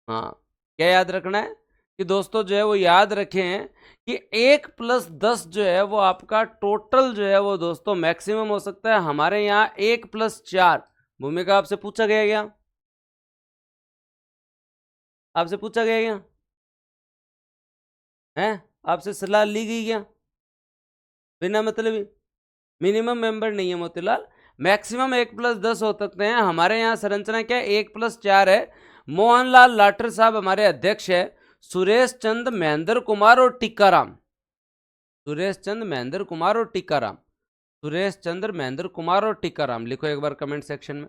हाँ क्या याद रखना है कि दोस्तों जो है वो याद रखें कि 1+10 जो है वो आपका टोटल जो है वो दोस्तों मैक्सिमम हो सकता है। हमारे यहाँ 1+4 भूमिका आपसे पूछा गया क्या? आपसे पूछा गया क्या है? आपसे सलाह ली गई क्या? बिना मतलब मिनिमम मेंबर नहीं है मोतीलाल, मैक्सिमम 1+10 हो सकते हैं। हमारे यहाँ संरचना क्या है? 1+4 है। मोहनलाल लाठर साहब हमारे अध्यक्ष है। सुरेश चंद महेंद्र कुमार और टीकाराम, सुरेश चंद महेंद्र कुमार और टीकाराम, सुरेश चंद्र महेंद्र कुमार और टीकाराम लिखो एक बार कमेंट सेक्शन में।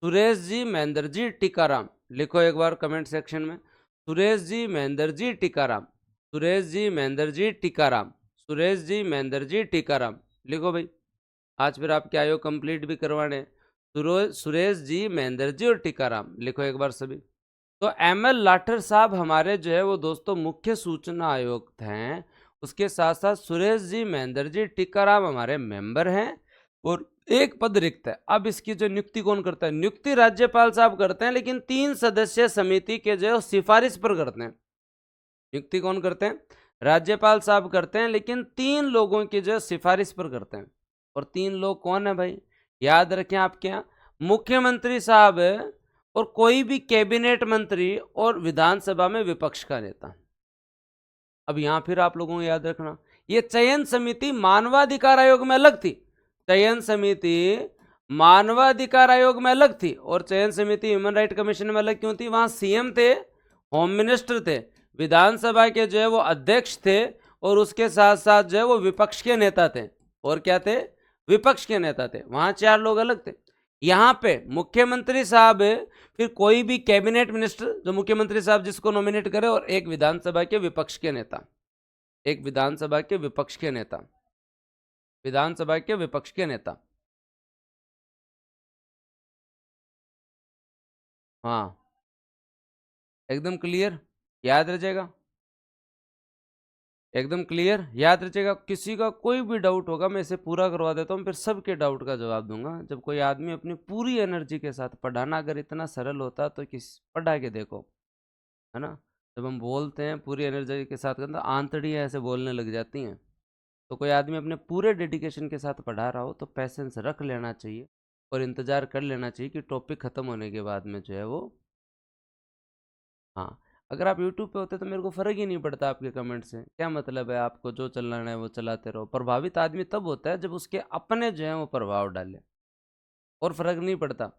सुरेश जी महेंद्र जी टीकाराम लिखो एक बार कमेंट सेक्शन में। सुरेश जी महेंद्र जी टीकाराम, सुरेश जी महेंद्र जी टीकाराम, सुरेश जी महेंद्र जी टीकाराम लिखो भाई। आज फिर आपके आयोग कंप्लीट भी करवाने। सुरेश जी महेंद्र जी और टीकाराम लिखो एक बार सभी। तो ML लाठर साहब हमारे जो है वो दोस्तों मुख्य सूचना आयुक्त हैं। उसके साथ साथ सुरेश जी महेंद्र जी टीकाराम हमारे मेंबर हैं और एक पद रिक्त है। अब इसकी जो नियुक्ति कौन करता है? नियुक्ति राज्यपाल साहब करते हैं, लेकिन 3 सदस्यीय समिति के जो सिफारिश पर करते हैं। नियुक्ति कौन करते हैं? राज्यपाल साहब करते हैं, लेकिन 3 लोगों की जो सिफारिश पर करते हैं। और 3 लोग कौन है भाई? याद रखें आपके यहाँ मुख्यमंत्री साहब और कोई भी कैबिनेट मंत्री और विधानसभा में विपक्ष का नेता। अब यहां फिर आप लोगों को याद रखना, ये चयन समिति मानवाधिकार आयोग में अलग थी। चयन समिति मानवाधिकार आयोग में अलग थी और चयन समिति ह्यूमन राइट कमीशन में अलग क्यों थी? वहां सीएम थे, होम मिनिस्टर थे, विधानसभा के जो है वो अध्यक्ष थे और उसके साथ साथ जो है वो विपक्ष के नेता थे। और क्या थे? विपक्ष के नेता थे। वहां 4 लोग अलग थे। यहाँ पे मुख्यमंत्री साहब, फिर कोई भी कैबिनेट मिनिस्टर जो मुख्यमंत्री साहब जिसको नॉमिनेट करे, और एक विधानसभा के विपक्ष के नेता, एक विधानसभा के विपक्ष के नेता, विधानसभा के विपक्ष के नेता। हाँ एकदम क्लियर, याद रह जाएगा, एकदम क्लियर याद रखिएगा। किसी का कोई भी डाउट होगा मैं इसे पूरा करवा देता हूँ, फिर सबके डाउट का जवाब दूंगा। जब कोई आदमी अपनी पूरी एनर्जी के साथ पढ़ाना अगर इतना सरल होता तो किस पढ़ा के देखो। है ना। जब हम बोलते हैं पूरी एनर्जी के साथ करते, आंतड़ियाँ ऐसे बोलने लग जाती हैं। तो कोई आदमी अपने पूरे डेडिकेशन के साथ पढ़ा रहा हो तो पैसेंस रख लेना चाहिए और इंतज़ार कर लेना चाहिए कि टॉपिक ख़त्म होने के बाद में जो है वो, हाँ, अगर आप यूट्यूब पे होते तो मेरे को फ़र्क ही नहीं पड़ता आपके कमेंट से, क्या मतलब है, आपको जो चलाना है वो चलाते रहो। प्रभावित आदमी तब होता है जब उसके अपने जो है वो प्रभाव डाले, और फ़र्क नहीं पड़ता,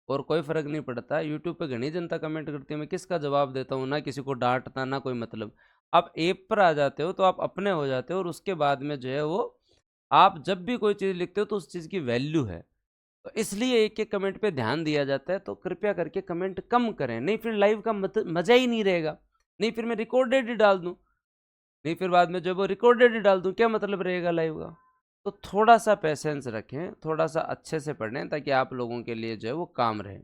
और कोई फ़र्क नहीं पड़ता। यूट्यूब पे घनी जनता कमेंट करती है, मैं किसका जवाब देता हूँ, ना किसी को डांटता ना कोई मतलब। आप ऐप पर आ जाते हो तो आप अपने हो जाते हो, और उसके बाद में जो है वो आप जब भी कोई चीज़ लिखते हो तो उस चीज़ की वैल्यू है। तो इसलिए एक एक कमेंट पे ध्यान दिया जाता है। तो कृपया करके कमेंट कम करें, नहीं फिर लाइव का मज़ा ही नहीं रहेगा। नहीं फिर मैं रिकॉर्डेड ही डाल दूँ, नहीं फिर बाद में जो वो रिकॉर्डेड ही डाल दूँ, क्या मतलब रहेगा लाइव का। तो थोड़ा सा पेशेंस रखें, थोड़ा सा अच्छे से पढ़ें, ताकि आप लोगों के लिए जो है वो काम रहे।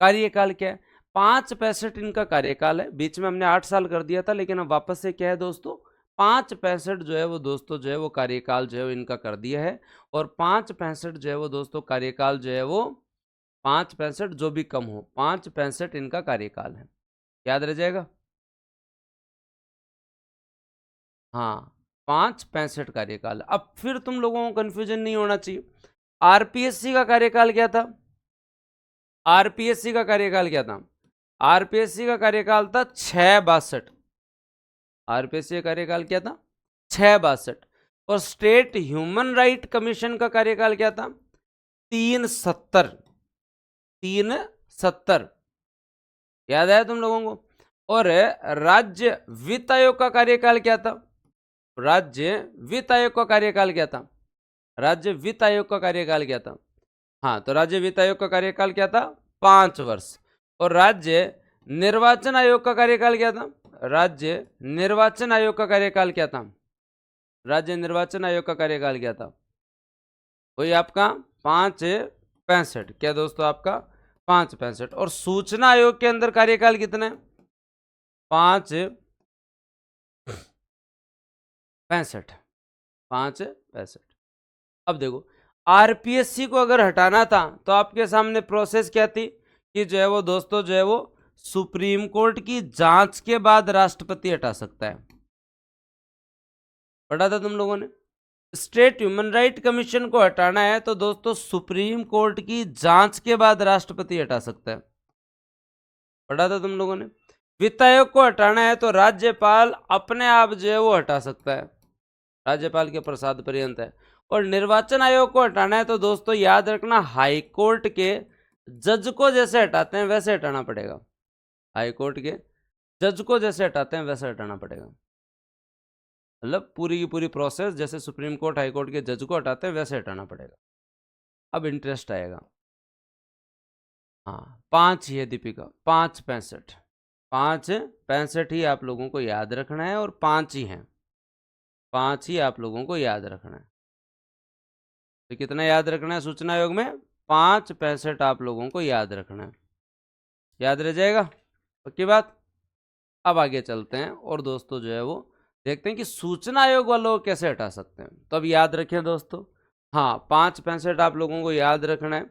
कार्यकाल क्या है, 5-65 इनका कार्यकाल है। बीच में हमने 8 साल कर दिया था, लेकिन अब वापस से क्या है दोस्तों, 5-65 जो है वो दोस्तों जो है वो कार्यकाल जो है इनका कर दिया है। और 5-65 जो है वो दोस्तों कार्यकाल जो है वो 5-65 जो भी कम हो, 5-65 इनका कार्यकाल है, याद रह जाएगा। हाँ, 5-65 कार्यकाल। अब फिर तुम लोगों को कंफ्यूजन नहीं होना चाहिए। आरपीएससी का कार्यकाल क्या था, आरपीएससी का कार्यकाल क्या था, आरपीएससी का कार्यकाल था 6-62। आरपीएससी का कार्यकाल क्या था, 6-62। और स्टेट ह्यूमन राइट कमीशन का कार्यकाल क्या था, 3-70। 3-70 याद आया तुम लोगों को। और राज्य वित्त आयोग का कार्यकाल क्या था, राज्य वित्त आयोग का कार्यकाल क्या था, राज्य वित्त आयोग का कार्यकाल क्या था। हाँ, तो राज्य वित्त आयोग का कार्यकाल क्या था, 5 वर्ष। और राज्य निर्वाचन आयोग का कार्यकाल क्या था, राज्य निर्वाचन आयोग का कार्यकाल क्या था, राज्य निर्वाचन आयोग का कार्यकाल क्या था, वही आपका 5-65। क्या दोस्तों, आपका 5-65। और सूचना आयोग के अंदर कार्यकाल कितना है, 5-65। 5-65। अब देखो, आरपीएससी को अगर हटाना था तो आपके सामने प्रोसेस क्या थी, कि जो है वो दोस्तों जो है वो सुप्रीम कोर्ट की जांच के बाद राष्ट्रपति हटा सकता है। पढ़ा था तुम लोगों ने। स्टेट ह्यूमन राइट कमीशन को हटाना है तो दोस्तों सुप्रीम कोर्ट की जांच के बाद राष्ट्रपति हटा सकता है। पढ़ा था तुम लोगों ने। वित्त आयोग को हटाना है तो राज्यपाल अपने आप जो है वो हटा सकता है, राज्यपाल के प्रसाद पर्यंत है। और निर्वाचन आयोग को हटाना है तो दोस्तों याद रखना, हाई कोर्ट के जज को जैसे हटाते हैं वैसे हटाना पड़ेगा। हाई कोर्ट के जज को जैसे हटाते हैं वैसे हटाना पड़ेगा, मतलब पूरी की पूरी प्रोसेस जैसे सुप्रीम कोर्ट हाई कोर्ट के जज को हटाते हैं वैसे हटाना पड़ेगा। अब इंटरेस्ट आएगा। हाँ, 5 ही है दीपिका, 5-65। 5-65 ही आप लोगों को याद रखना है, और 5 ही हैं, 5 ही आप लोगों को याद रखना है। तो कितना याद रखना है सूचना आयोग में, 5-65 आप लोगों को याद रखना है, याद रह जाएगा, पक्की बात। अब आगे चलते हैं और दोस्तों जो है वो देखते हैं कि सूचना आयोग वालों को कैसे हटा सकते हैं। तो अब याद रखें दोस्तों, हाँ, 5-65 आप लोगों को याद रखना है।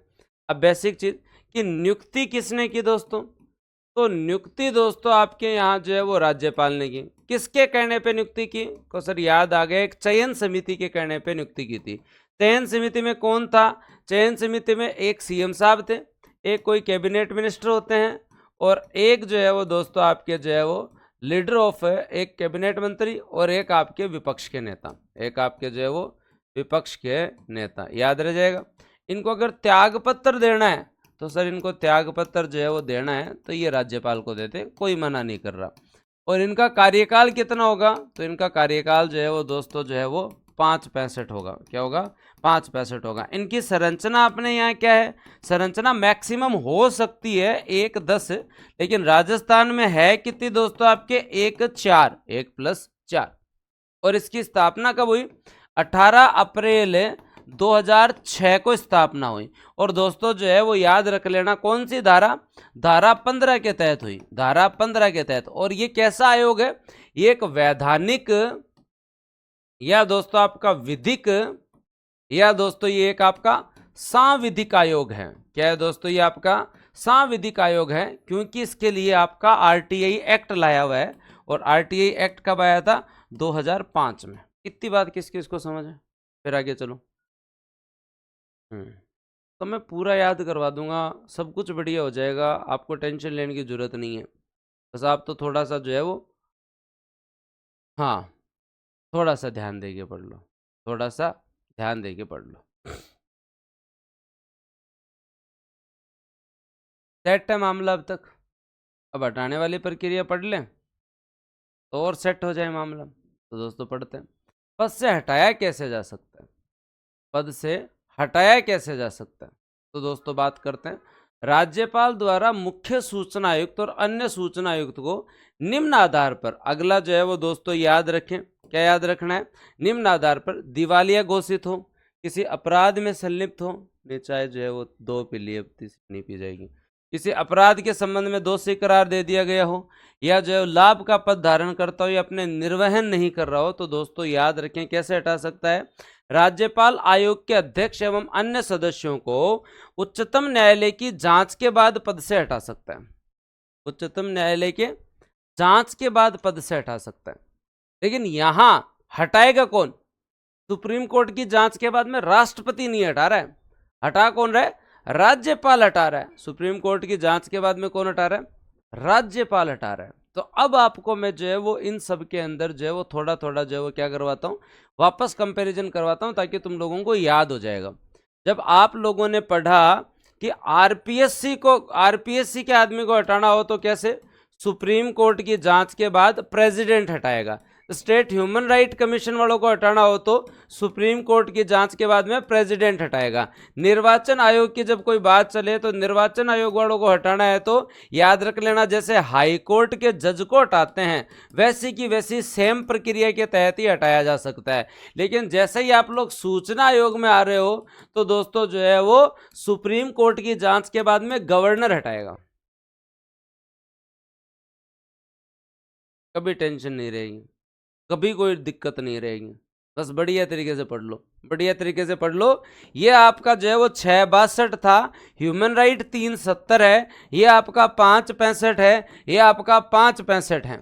अब बेसिक चीज कि नियुक्ति किसने की दोस्तों, तो नियुक्ति दोस्तों आपके यहाँ जो है वो राज्यपाल ने की। किसके कहने पे नियुक्ति की, को सर याद आ गया, एक चयन समिति के कहने पे नियुक्ति की थी। चयन समिति में कौन था, चयन समिति में एक सीएम साहब थे, एक कोई कैबिनेट मिनिस्टर होते हैं, और एक जो है वो दोस्तों आपके जो है वो लीडर ऑफ एक कैबिनेट मंत्री, और एक आपके विपक्ष के नेता, एक आपके जो है वो विपक्ष के नेता, याद रह जाएगा। इनको अगर त्याग पत्र देना है तो सर इनको त्याग पत्र जो है वो देना है तो ये राज्यपाल को देते, कोई मना नहीं कर रहा। और इनका कार्यकाल कितना होगा, तो इनका कार्यकाल जो है वो दोस्तों जो है वो 5-65 होगा। क्या होगा, 5-65 होगा। इनकी संरचना अपने यहाँ क्या है, संरचना मैक्सिमम हो सकती है 1-10, लेकिन राजस्थान में है कितनी दोस्तों आपके 1-4, 1+4। और इसकी स्थापना कब हुई, 18 अप्रैल 2006 को स्थापना हुई। और दोस्तों जो है वो याद रख लेना कौन सी धारा, धारा 15 के तहत हुई, धारा 15 के तहत। और ये कैसा आयोग है, ये एक वैधानिक या दोस्तों आपका विधिक, या दोस्तों ये एक आपका सांविधिक आयोग है। क्या है दोस्तों, ये आपका सांविधिक आयोग है, क्योंकि इसके लिए आपका आरटीआई एक्ट लाया हुआ है, और आरटीआई एक्ट कब आया था, 2005 में। इतनी बात किस किस को समझ है, फिर आगे चलो। तो मैं पूरा याद करवा दूंगा, सब कुछ बढ़िया हो जाएगा, आपको टेंशन लेने की जरूरत नहीं है। बस आप तो थोड़ा सा जो है वो, हाँ, थोड़ा सा ध्यान देके पढ़ लो, थोड़ा सा ध्यान देके पढ़ लो। सेट है मामला अब तक, अब हटाने वाली प्रक्रिया पढ़ लें तो और सेट हो जाए मामला। तो दोस्तों पढ़ते हैं, पद से हटाया कैसे जा सकता है, पद से हटाया कैसे जा सकता है। तो दोस्तों बात करते हैं, राज्यपाल द्वारा मुख्य सूचना आयुक्त और अन्य सूचना आयुक्त को निम्न आधार पर, अगला जो है वो दोस्तों याद रखें, क्या याद रखना है, निम्न आधार पर दिवालिया घोषित हो, किसी अपराध में संलिप्त हो, नहीं चाहे जो है वो दो पी लिए, तीसरी नहीं पी जाएगी, किसी अपराध के संबंध में दोषी करार दे दिया गया हो, या जो है लाभ का पद धारण करता हो या अपने निर्वहन नहीं कर रहा हो, तो दोस्तों याद रखें कैसे हटा सकता है, राज्यपाल आयोग के अध्यक्ष एवं अन्य सदस्यों को उच्चतम न्यायालय की जांच के बाद पद से हटा सकता है, उच्चतम न्यायालय के जांच के बाद पद से हटा सकता है। लेकिन यहां हटाएगा कौन, सुप्रीम कोर्ट की जांच के बाद में राष्ट्रपति नहीं हटा रहा है, हटा कौन रहा है, राज्यपाल हटा रहा है। सुप्रीम कोर्ट की जांच के बाद में कौन हटा रहा है, राज्यपाल हटा रहा है। तो अब आपको मैं जो है वो इन सब के अंदर जो है वो थोड़ा थोड़ा जो है वो क्या करवाता हूँ, वापस कंपैरिजन करवाता हूँ, ताकि तुम लोगों को याद हो जाएगा। जब आप लोगों ने पढ़ा कि आरपीएससी के आदमी को हटाना हो तो कैसे, सुप्रीम कोर्ट की जांच के बाद प्रेसिडेंट हटाएगा, स्टेट ह्यूमन राइट कमीशन वालों को हटाना हो तो सुप्रीम कोर्ट की जांच के बाद में प्रेसिडेंट हटाएगा, निर्वाचन आयोग की जब कोई बात चले तो निर्वाचन आयोग वालों को हटाना है तो याद रख लेना, जैसे हाई कोर्ट के जज को हटाते हैं वैसी की वैसी सेम प्रक्रिया के तहत ही हटाया जा सकता है। लेकिन जैसे ही आप लोग सूचना आयोग में आ रहे हो तो दोस्तों जो है वो सुप्रीम कोर्ट की जांच के बाद में गवर्नर हटाएगा, कभी टेंशन नहीं रहेगी, कभी कोई दिक्कत नहीं रहेगी। बस बढ़िया तरीके से पढ़ लो, बढ़िया तरीके से पढ़ लो। ये आपका जो है वो 662 था, ह्यूमन राइट 370 है, ये आपका 565 है, ये आपका 565 है,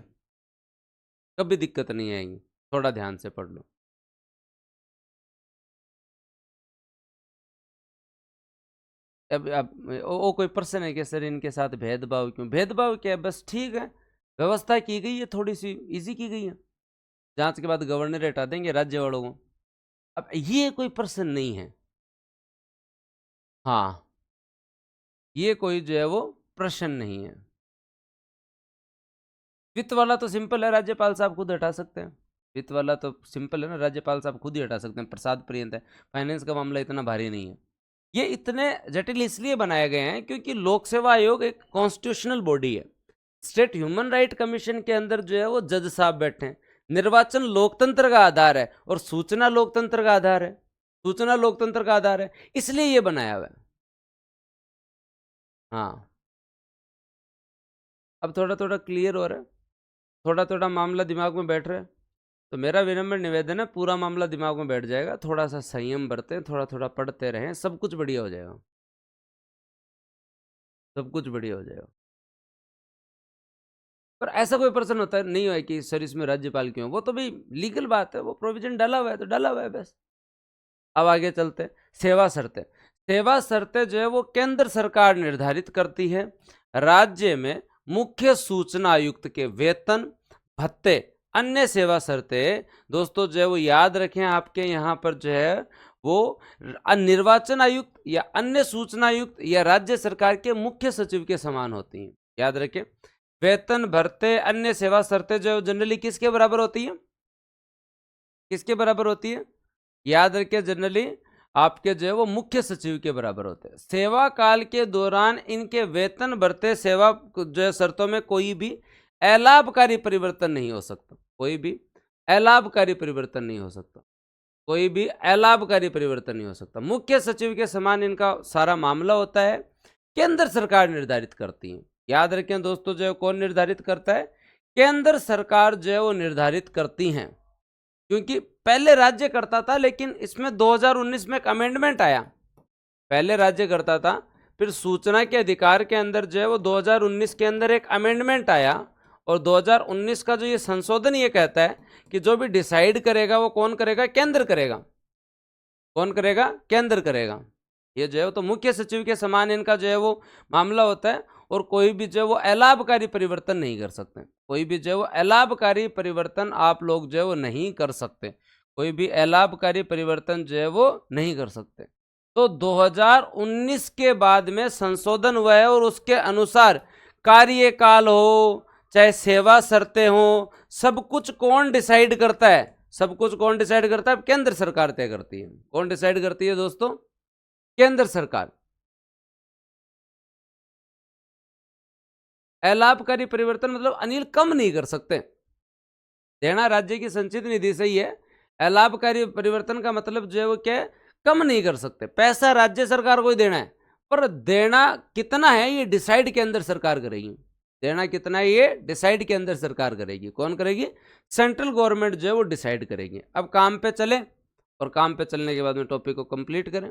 कभी दिक्कत नहीं आएगी, थोड़ा ध्यान से पढ़ लो। अब कोई प्रश्न है कि सर इनके साथ भेदभाव क्यों, भेदभाव क्या है, बस ठीक है, व्यवस्था की गई है, थोड़ी सी इजी की गई है, जांच के बाद गवर्नर हटा देंगे राज्य वालों को। अब ये कोई प्रश्न नहीं है, हाँ, ये कोई जो है वो प्रश्न नहीं है। वित्त वाला तो सिंपल है, राज्यपाल साहब खुद हटा सकते हैं, वित्त वाला तो सिंपल है ना, राज्यपाल साहब खुद ही हटा सकते हैं, प्रसाद पर्यंत है, फाइनेंस का मामला इतना भारी नहीं है। ये इतने जटिल इसलिए बनाए गए हैं क्योंकि लोक सेवा आयोग एक कॉन्स्टिट्यूशनल बॉडी है, स्टेट ह्यूमन राइट कमीशन के अंदर जो है वो जज साहब बैठे हैं, निर्वाचन लोकतंत्र का आधार है और सूचना लोकतंत्र का आधार है, सूचना लोकतंत्र का आधार है, इसलिए ये बनाया हुआ है। हाँ, अब थोड़ा थोड़ा क्लियर हो रहा है, थोड़ा थोड़ा मामला दिमाग में बैठ रहा है, तो मेरा विनम्र निवेदन है, पूरा मामला दिमाग में बैठ जाएगा, थोड़ा सा संयम बरतें, थोड़ा थोड़ा पढ़ते रहें, सब कुछ बढ़िया हो जाएगा, सब कुछ बढ़िया हो जाएगा। पर ऐसा कोई प्रश्न होता है नहीं है कि सर इसमें राज्यपाल क्यों, वो तो भाई लीगल बात है, वो प्रोविजन डाला हुआ है तो डाला हुआ है बस। अब आगे चलते हैं, सेवा शर्तें, सेवा शर्तें जो है वो केंद्र सरकार निर्धारित करती है, राज्य में मुख्य सूचना आयुक्त के वेतन भत्ते अन्य सेवा शर्तें दोस्तों जो है वो याद रखें, आपके यहाँ पर जो है वो निर्वाचन आयुक्त या अन्य सूचना आयुक्त या राज्य सरकार के मुख्य सचिव के समान होती हैं, याद रखें। वेतन भत्ते अन्य सेवा शर्तें जो जनरली किसके बराबर होती है, किसके बराबर होती है, याद रखिए, जनरली आपके जो है वो मुख्य सचिव के बराबर होते हैं। सेवा काल के दौरान इनके वेतन भत्ते सेवा जो है शर्तों में कोई भी अलाभकारी परिवर्तन नहीं हो सकता, कोई भी अलाभकारी परिवर्तन नहीं हो सकता, कोई भी अलाभकारी परिवर्तन नहीं हो सकता। मुख्य सचिव के समान इनका सारा मामला होता है, केंद्र सरकार निर्धारित करती है, याद रखें दोस्तों, जो है कौन निर्धारित करता है, केंद्र सरकार जो है वो निर्धारित करती हैं, क्योंकि पहले राज्य करता था, लेकिन इसमें 2019 में एक अमेंडमेंट आया, पहले राज्य करता था, फिर सूचना के अधिकार के अंदर जो है वो 2019 के अंदर एक अमेंडमेंट आया, और 2019 का जो ये संशोधन ये कहता है कि जो भी डिसाइड करेगा वो कौन करेगा, केंद्र करेगा। कौन करेगा, केंद्र करेगा। ये जो है वो तो मुख्य सचिव के समान इनका जो है वो मामला होता है, और कोई भी जो है वो अलाभकारी परिवर्तन नहीं कर सकते। कोई भी जो है वो अलाभकारी परिवर्तन आप लोग जो है वो नहीं कर सकते। कोई भी अलाभकारी परिवर्तन जो है वो नहीं कर सकते। तो 2019 के बाद में संशोधन हुआ है, और उसके अनुसार कार्यकाल हो चाहे सेवा शर्तें हो, सब कुछ कौन डिसाइड करता है, सब कुछ कौन डिसाइड करता है, केंद्र सरकार तय करती है। कौन डिसाइड करती है दोस्तों, केंद्र सरकार। अलाभकारी परिवर्तन मतलब अनिल कम नहीं कर सकते, देना राज्य की संचित निधि से ही है। अलाभकारी परिवर्तन का मतलब जो है वो क्या है, कम नहीं कर सकते। पैसा राज्य सरकार को ही देना है, पर देना कितना है ये डिसाइड केंद्र सरकार करेगी। देना कितना है ये डिसाइड के अंदर सरकार करेगी। कौन करेगी, सेंट्रल गवर्नमेंट जो है वो डिसाइड करेगी। अब काम पे चले, और काम पे चलने के बाद में टॉपिक को कंप्लीट करें।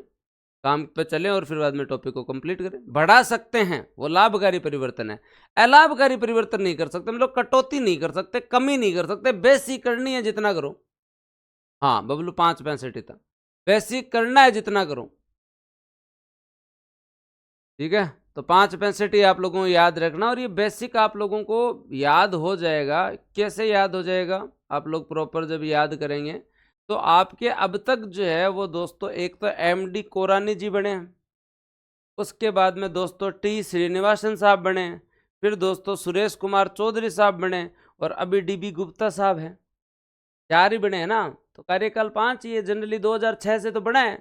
काम पे चले और फिर बाद में टॉपिक को कंप्लीट करें। बढ़ा सकते हैं वो लाभकारी परिवर्तन है, अलाभकारी परिवर्तन नहीं कर सकते। हम लोग कटौती नहीं कर सकते, कमी नहीं कर सकते। बेसिक करनी है जितना करो। हाँ बबलू 5.65 था, बेसिक करना है जितना करो, ठीक है। तो 5.65 आप लोगों को याद रखना, और ये बेसिक आप लोगों को याद हो जाएगा। कैसे याद हो जाएगा, आप लोग प्रॉपर जब याद करेंगे तो आपके अब तक जो है वो दोस्तों, एक तो MD कोरानी जी बने हैं, उसके बाद में दोस्तों T श्रीनिवासन साहब बने हैं, फिर दोस्तों सुरेश कुमार चौधरी साहब बने, और अभी DB गुप्ता साहब हैं। 4 ही बने हैं ना, तो कार्यकाल 5 ही है। जनरली 2006 से तो बना है,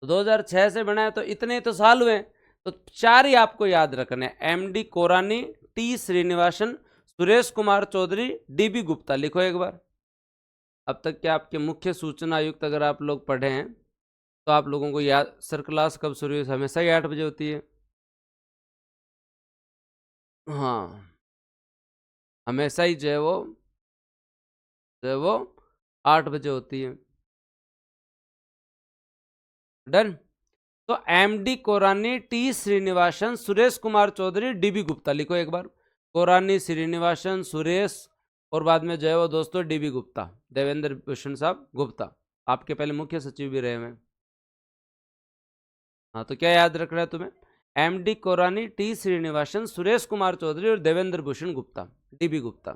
तो 2006 से बना है, तो इतने तो साल हुए। तो 4 ही आपको याद रखने हैं, MD कोरानी, T Srinivasan, Suresh Kumar Chaudhary, DB Gupta. लिखो एक बार। अब तक के आपके मुख्य सूचना आयुक्त अगर आप लोग पढ़े हैं तो आप लोगों को याद। सर क्लास कब शुरू हुई, हमेशा ही 8 बजे होती है। हाँ हमेशा ही जो है वो 8 बजे होती है। डन। तो MD कोरानी, T Srinivasan, Suresh Kumar Chaudhary, DB Gupta. लिखो एक बार, कोरानी, श्रीनिवासन, सुरेश, और बाद में जो है वो दोस्तों DB गुप्ता, देवेंद्र भूषण साहब गुप्ता। आपके पहले मुख्य सचिव भी रहे हैं। हाँ तो क्या याद रखना है तुम्हें, MD कोरानी, T श्रीनिवासन, सुरेश कुमार चौधरी और Devendra Bhushan Gupta, DB Gupta.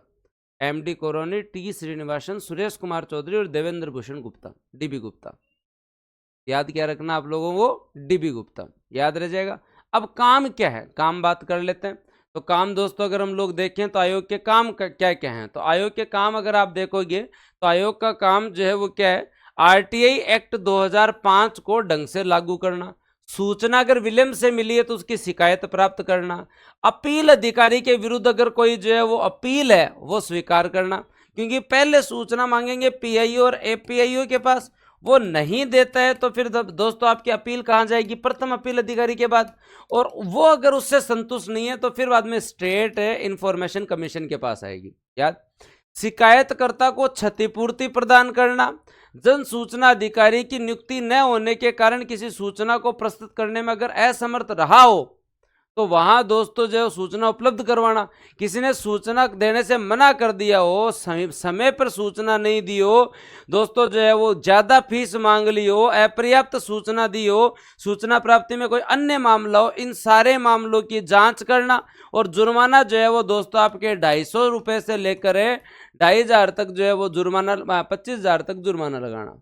MD कोरानी, T Srinivasan, Suresh Kumar Chaudhary और देवेंद्र भूषण गुप्ता, DB गुप्ता। याद क्या रखना आप लोगों को, DB गुप्ता, याद रह जाएगा। अब काम क्या है, काम बात कर लेते हैं। तो काम दोस्तों अगर हम लोग देखें तो आयोग के काम क्या क्या हैं, तो आयोग के काम अगर आप देखोगे तो आयोग का काम जो है वो क्या है, RTI एक्ट 2005 को ढंग से लागू करना, सूचना अगर विलंब से मिली है तो उसकी शिकायत प्राप्त करना, अपील अधिकारी के विरुद्ध अगर कोई जो है वो अपील है वो स्वीकार करना। क्योंकि पहले सूचना मांगेंगे PIO और APIO के पास, वो नहीं देता है तो फिर दोस्तों आपकी अपील कहाँ जाएगी, प्रथम अपील अधिकारी के बाद, और वो अगर उससे संतुष्ट नहीं है तो फिर बाद में स्टेट इंफॉर्मेशन कमीशन के पास आएगी। याद, शिकायतकर्ता को क्षतिपूर्ति प्रदान करना, जन सूचना अधिकारी की नियुक्ति न होने के कारण किसी सूचना को प्रस्तुत करने में अगर असमर्थ रहा हो तो वहां दोस्तों जो सूचना उपलब्ध करवाना। किसी ने सूचना देने से मना कर दिया हो, समय पर सूचना नहीं दी हो दोस्तों, जो है वो ज्यादा फीस मांग ली हो, अपर्याप्त सूचना दी हो, सूचना प्राप्ति में कोई अन्य मामला हो, इन सारे मामलों की जांच करना। और जुर्माना जो है वो दोस्तों आपके 250 रुपए से लेकर 2500 तक जो है वो जुर्माना, 25,000 तक जुर्माना लगाना।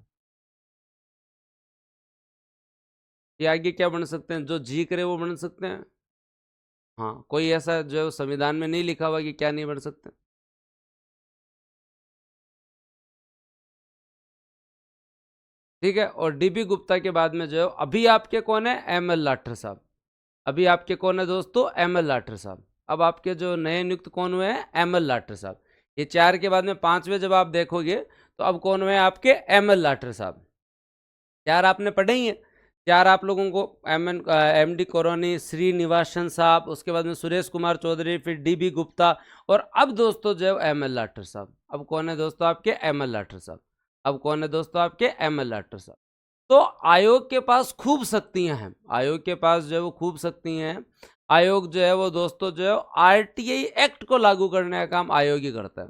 ये आगे क्या बन सकते हैं, जो जी करे वो बन सकते हैं। हाँ कोई ऐसा जो संविधान में नहीं लिखा हुआ कि क्या नहीं बन सकते। ठीक है। और DB गुप्ता के बाद में जो अभी आपके कौन है, ML लाठर साहब। अभी आपके कौन है दोस्तों, ML लाठर साहब। अब आपके जो नए नियुक्त कौन हुए हैं, ML लाठर साहब। ये 4 के बाद में 5वें जब आप देखोगे तो अब कौन हुए आपके, ML लाठर साहब। 4 आपने पढ़े ही हैं। 4 आप लोगों को MD कोरानी, श्रीनिवासन साहब, उसके बाद में सुरेश कुमार चौधरी, फिर DB गुप्ता, और अब दोस्तों जो है ML लाठर साहब। अब कौन है दोस्तों आपके, ML लाठर साहब। अब कौन है दोस्तों आपके, ML लाठर साहब। तो आयोग के पास खूब शक्तियां हैं, आयोग के पास जो है वो खूब शक्तियां हैं। आयोग जो है वो दोस्तों जो है आरटीआई एक्ट को लागू करने का काम आयोग ही करता है।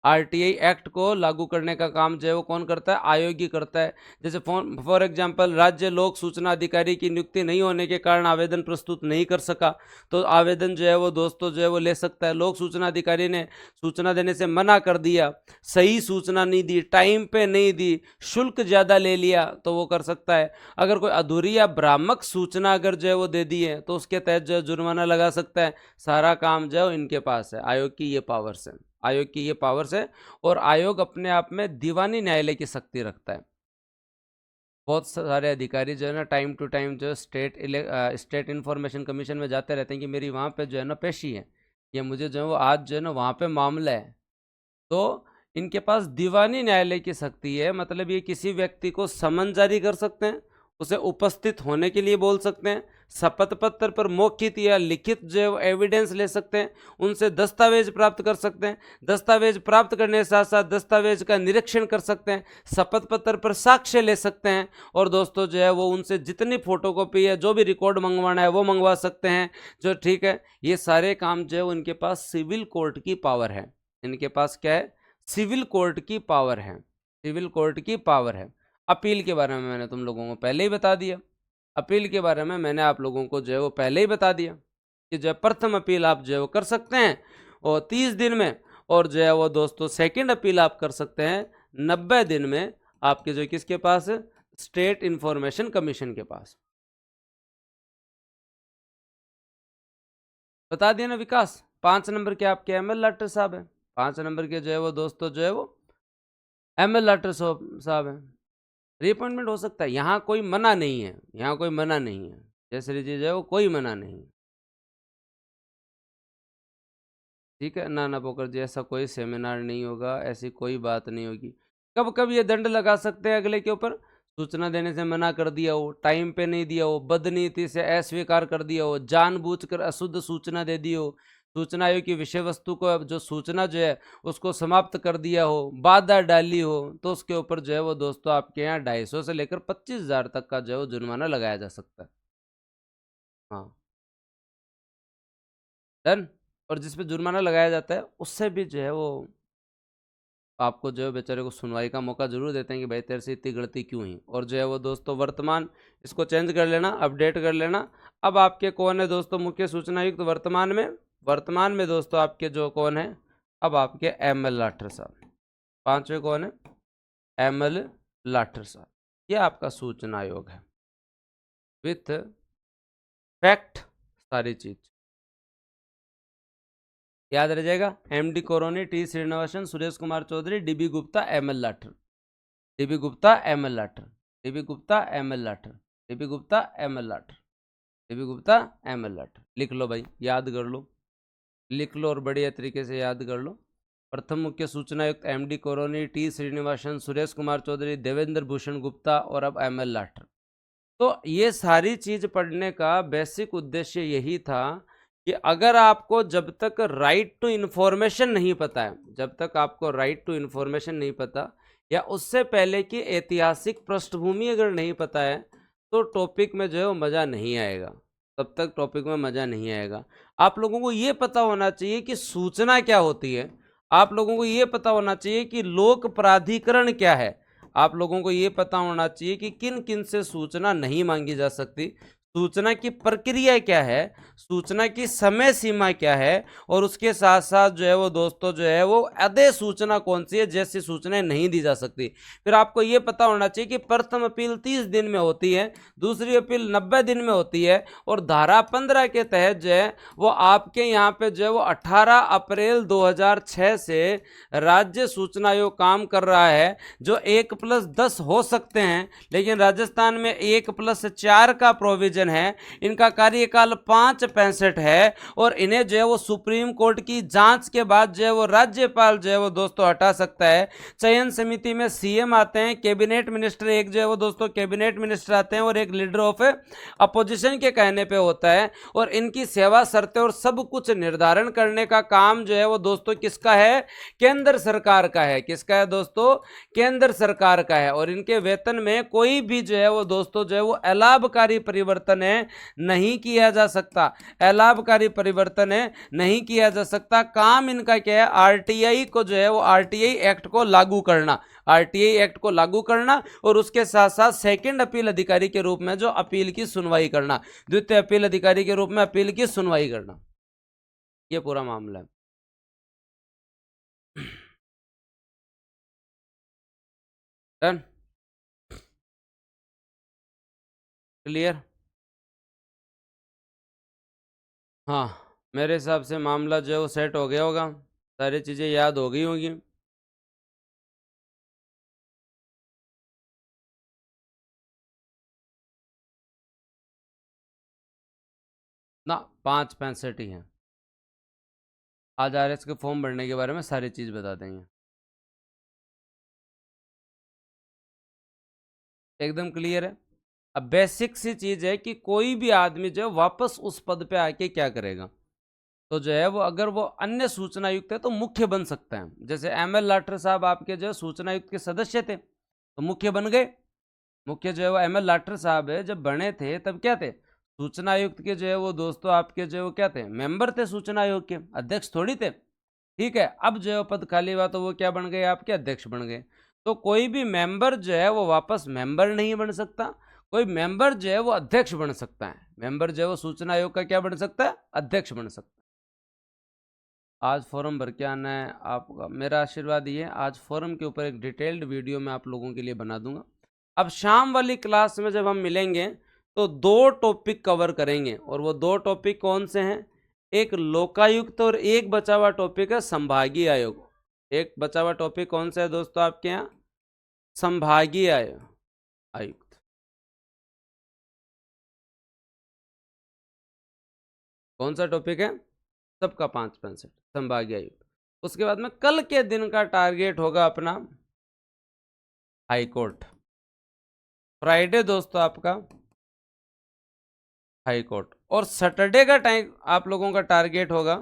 आरटीआई एक्ट को लागू करने का काम जो है वो कौन करता है? आयोग ही करता है। जैसे फॉर एग्जांपल राज्य लोक सूचना अधिकारी की नियुक्ति नहीं होने के कारण आवेदन प्रस्तुत नहीं कर सका, तो आवेदन जो है वो दोस्तों जो है वो ले सकता है। लोक सूचना अधिकारी ने सूचना देने से मना कर दिया, सही सूचना नहीं दी, टाइम पे नहीं दी, शुल्क ज़्यादा ले लिया, तो वो कर सकता है। अगर कोई अधूरी या भ्रामक सूचना अगर जो है वो दे दी है तो उसके तहत जो है जुर्माना लगा सकता है। सारा काम जो है इनके पास है, आयोग की ये पावर्स है, आयोग की ये पावर्स है। और आयोग अपने आप में दीवानी न्यायालय की शक्ति रखता है। बहुत सारे अधिकारी जो है ना टाइम टू टाइम जो स्टेट इंफॉर्मेशन कमीशन में जाते रहते हैं कि मेरी वहाँ पे जो है ना पेशी है, या मुझे जो है वो आज जो है ना वहाँ पे मामला है। तो इनके पास दीवानी न्यायालय की शक्ति है, मतलब ये किसी व्यक्ति को समन जारी कर सकते हैं, उसे उपस्थित होने के लिए बोल सकते हैं, शपथ पत्र पर मौखिक या लिखित जो एविडेंस ले सकते हैं, उनसे दस्तावेज प्राप्त कर सकते हैं, दस्तावेज प्राप्त करने के साथ साथ दस्तावेज का निरीक्षण कर सकते हैं, शपथ पत्र पर साक्ष्य ले सकते हैं, और दोस्तों जो है वो उनसे जितनी फोटोकॉपी है जो भी रिकॉर्ड मंगवाना है वो मंगवा सकते हैं। जो ठीक है, ये सारे काम जो है उनके पास सिविल कोर्ट की पावर है। इनके पास क्या है? सिविल कोर्ट की पावर है, सिविल कोर्ट की पावर है। अपील के बारे में मैंने तुम लोगों को पहले ही बता दिया, अपील के बारे में मैंने आप लोगों को जो है वो पहले ही बता दिया कि जो प्रथम अपील आप जो है वो कर सकते हैं और 30 दिन में, और जो है वो दोस्तों सेकंड अपील आप कर सकते हैं 90 दिन में। आपके जो किसके पास है? स्टेट इंफॉर्मेशन कमीशन के पास। बता दिया ना विकास। 5 नंबर के आपके एमएल लाटर साहब है, 5 नंबर के जो है वो दोस्तों जो है वो एमएल लाटर साहब है। रिअपॉइंटमेंट हो सकता है, यहाँ कोई मना नहीं है, यहाँ कोई मना नहीं है, जैसे चीज है वो कोई मना नहीं है। ठीक है नाना पोकर जी, ऐसा कोई सेमिनार नहीं होगा, ऐसी कोई बात नहीं होगी। कब कब ये दंड लगा सकते हैं अगले के ऊपर? सूचना देने से मना कर दिया हो, टाइम पे नहीं दिया हो, बदनीति से अस्वीकार कर दिया हो, जानबूझकर अशुद्ध सूचना दे दी हो, सूचना आयोग की विषय वस्तु को जो सूचना जो है उसको समाप्त कर दिया हो, बाधा डाली हो, तो उसके ऊपर जो है वो दोस्तों आपके यहाँ 250 से लेकर 25,000 तक का जो है वो जुर्माना लगाया जा सकता है। हाँ डन। और जिस पे जुर्माना लगाया जाता है उससे भी जो है वो आपको जो है बेचारे को सुनवाई का मौका जरूर देते हैं कि भाई तेरे से इतनी गलती क्यों हुई। और जो है वो दोस्तों वर्तमान, इसको चेंज कर लेना, अपडेट कर लेना। अब आपके कौन है दोस्तों मुख्य सूचना आयुक्त वर्तमान में? वर्तमान में दोस्तों आपके जो कौन है? अब आपके एमएल लाठर साहब। 5वें कौन है? एमएल लाठर साहब। ये आपका सूचना आयोग है विथ फैक्ट, सारी चीज याद रह जाएगा। MD Koroni, T Srinivasan, Suresh Kumar Chaudhary, DB Gupta, ML Lathar, DB Gupta, ML Lathar, DB Gupta, ML Lathar, DB Gupta, ML Lathar, DB Gupta, ML Lathar. लिख लो भाई, याद कर लो, लिख लो और बढ़िया तरीके से याद कर लो। प्रथम मुख्य सूचना आयुक्त एमडी कोरोनी, टी श्रीनिवासन, सुरेश कुमार चौधरी, देवेंद्र भूषण गुप्ता और अब एमएल लाठर। तो ये सारी चीज पढ़ने का बेसिक उद्देश्य यही था कि अगर आपको जब तक राइट टू इन्फॉर्मेशन नहीं पता है, जब तक आपको राइट टू इन्फॉर्मेशन नहीं पता, या उससे पहले की ऐतिहासिक पृष्ठभूमि अगर नहीं पता है, तो टॉपिक में जो है वो मज़ा नहीं आएगा, तब तक टॉपिक में मज़ा नहीं आएगा। आप लोगों को ये पता होना चाहिए कि सूचना क्या होती है, आप लोगों को ये पता होना चाहिए कि लोक प्राधिकरण क्या है, आप लोगों को ये पता होना चाहिए कि किन किन से सूचना नहीं मांगी जा सकती, सूचना की प्रक्रिया क्या है, सूचना की समय सीमा क्या है, और उसके साथ साथ जो है वो दोस्तों जो है वो अदे सूचना कौन सी है जैसी सूचनाएं नहीं दी जा सकती। फिर आपको ये पता होना चाहिए कि प्रथम अपील 30 दिन में होती है, दूसरी अपील 90 दिन में होती है, और धारा 15 के तहत जो है वो आपके यहाँ पे जो है वो 18 अप्रैल 2006 से राज्य सूचना आयोग काम कर रहा है, जो 1+10 हो सकते हैं, लेकिन राजस्थान में 1+4 का प्रोविजन डिवीजन है, इनका कार्यकाल 5-65 है और इन्हें जो है वो सुप्रीम कोर्ट की जांच के बाद जो है वो राज्यपाल जो है वो दोस्तों हटा सकता है। चयन समिति में सीएम आते हैं, कैबिनेट मिनिस्टर एक जो है वो दोस्तों कैबिनेट मिनिस्टर आते हैं और एक लीडर ऑफ अपोजिशन के कहने पे होता है। और इनकी सेवा शर्तें और सब कुछ निर्धारण करने का काम जो है वो दोस्तों किसका है? केंद्र सरकार का है। किसका है दोस्तों? केंद्र सरकार का है। और इनके वेतन में कोई भी जो है वो दोस्तों जो है वो अलाभकारी परिवर्तन है नहीं किया जा सकता। अलाभकारी परिवर्तन है नहीं किया जा सकता। काम इनका क्या है? आरटीआई को जो है वो आरटीआई एक्ट को लागू करना, आरटीआई एक्ट को लागू करना और उसके साथ साथ सेकंड अपील अधिकारी के रूप में जो अपील की सुनवाई करना, द्वितीय अपील अधिकारी के रूप में अपील की सुनवाई करना, ये पूरा मामला है। डन? क्लियर? हाँ, मेरे हिसाब से मामला जो है वो सेट हो गया होगा, सारी चीज़ें याद हो गई होंगी। ना 5-65 ही हैं। आज आरएस के फॉर्म भरने के बारे में सारी चीज़ बता देंगे, एकदम क्लियर है। अब बेसिक सी चीज़ है कि कोई भी आदमी जो है वापस उस पद पे आके क्या करेगा, तो जो है वो अगर वो अन्य सूचना आयुक्त है तो मुख्य बन सकता है। जैसे एमएल लाठर साहब आपके जो है सूचना आयुक्त के सदस्य थे तो मुख्य बन गए। मुख्य जो है वो एमएल लाठर साहब है, जब बने थे तब क्या थे? सूचना आयुक्त के जो है वो दोस्तों आपके जो है वो क्या थे? मेंबर थे, सूचना आयोग के अध्यक्ष थोड़ी थे। ठीक है, अब जो है पद खाली हुआ तो वो क्या बन गए? आपके अध्यक्ष बन गए। तो कोई भी मेंबर जो है वो वापस मेंबर नहीं बन सकता, कोई मेंबर जो है वो अध्यक्ष बन सकता है। मेंबर जो है वो सूचना आयोग का क्या बन सकता है? अध्यक्ष बन सकता है। आज फॉर्म भर के आना है आपका, मेरा आशीर्वाद ये है, आज फॉर्म के ऊपर एक डिटेल्ड वीडियो मैं आप लोगों के लिए बना दूंगा। अब शाम वाली क्लास में जब हम मिलेंगे तो 2 टॉपिक कवर करेंगे और वो 2 टॉपिक कौन से हैं? एक लोकायुक्त और एक बचा हुआ टॉपिक है संभागीय आयोग। एक बचा हुआ टॉपिक कौन सा है दोस्तों आपके यहाँ? संभागीय आयुक्त। कौन सा टॉपिक है? सबका 5-65 संभागीय आयुक्त। उसके बाद में कल के दिन का टारगेट होगा अपना हाई कोर्ट। फ्राइडे दोस्तों आपका हाई कोर्ट और सैटरडे का टाइम आप लोगों का टारगेट होगा,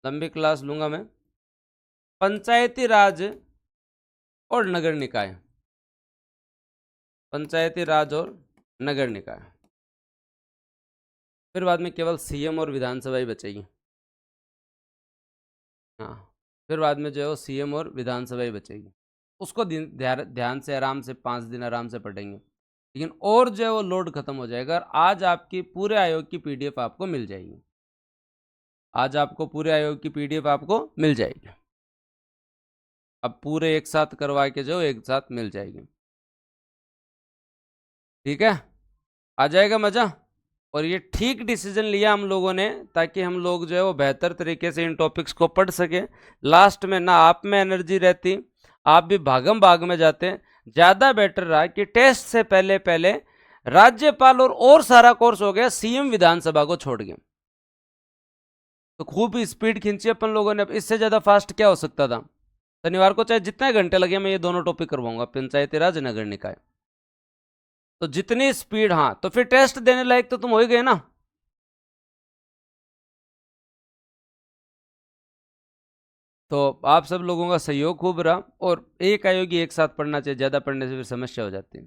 लंबी क्लास लूंगा मैं, पंचायती राज और नगर निकाय। पंचायती राज और नगर निकाय। फिर बाद में केवल सीएम और विधानसभा ही बचेगी। हाँ, फिर बाद में जो है वो सीएम और विधानसभा ही बचेगी। उसको ध्यान से आराम से 5 दिन आराम से पढ़ेंगे, लेकिन और जो है वो लोड खत्म हो जाएगा। और आज आपकी पूरे आयोग की पीडीएफ आपको मिल जाएगी। आज आपको पूरे आयोग की पीडीएफ आपको मिल जाएगी। अब पूरे एक साथ करवा के जो एक साथ मिल जाएगी। ठीक है, आ जाएगा मजा। और ये ठीक डिसीजन लिया हम लोगों ने ताकि हम लोग जो है वो बेहतर तरीके से इन टॉपिक्स को पढ़ सके। लास्ट में ना आप में एनर्जी रहती, आप भी भागम भाग में जाते। ज़्यादा बेटर रहा कि टेस्ट से पहले पहले राज्यपाल और सारा कोर्स हो गया, सीएम विधानसभा को छोड़ गए। तो खूब स्पीड खींची अपन लोगों ने। इससे ज़्यादा फास्ट क्या हो सकता था? शनिवार को चाहे जितने घंटे लगे मैं ये दोनों टॉपिक करवाऊंगा, पंचायती राज नगर निकाय। तो जितनी स्पीड, हाँ, तो फिर टेस्ट देने लायक तो तुम हो ही गए ना। तो आप सब लोगों का सहयोग खूब रहा और एक आयोगी एक साथ पढ़ना चाहिए, ज़्यादा पढ़ने से फिर समस्या हो जाती है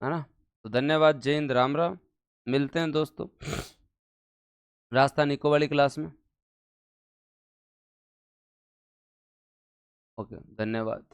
ना। तो धन्यवाद, जय हिंद, राम राम। मिलते हैं दोस्तों राजस्थान इको वाली क्लास में। ओके, धन्यवाद।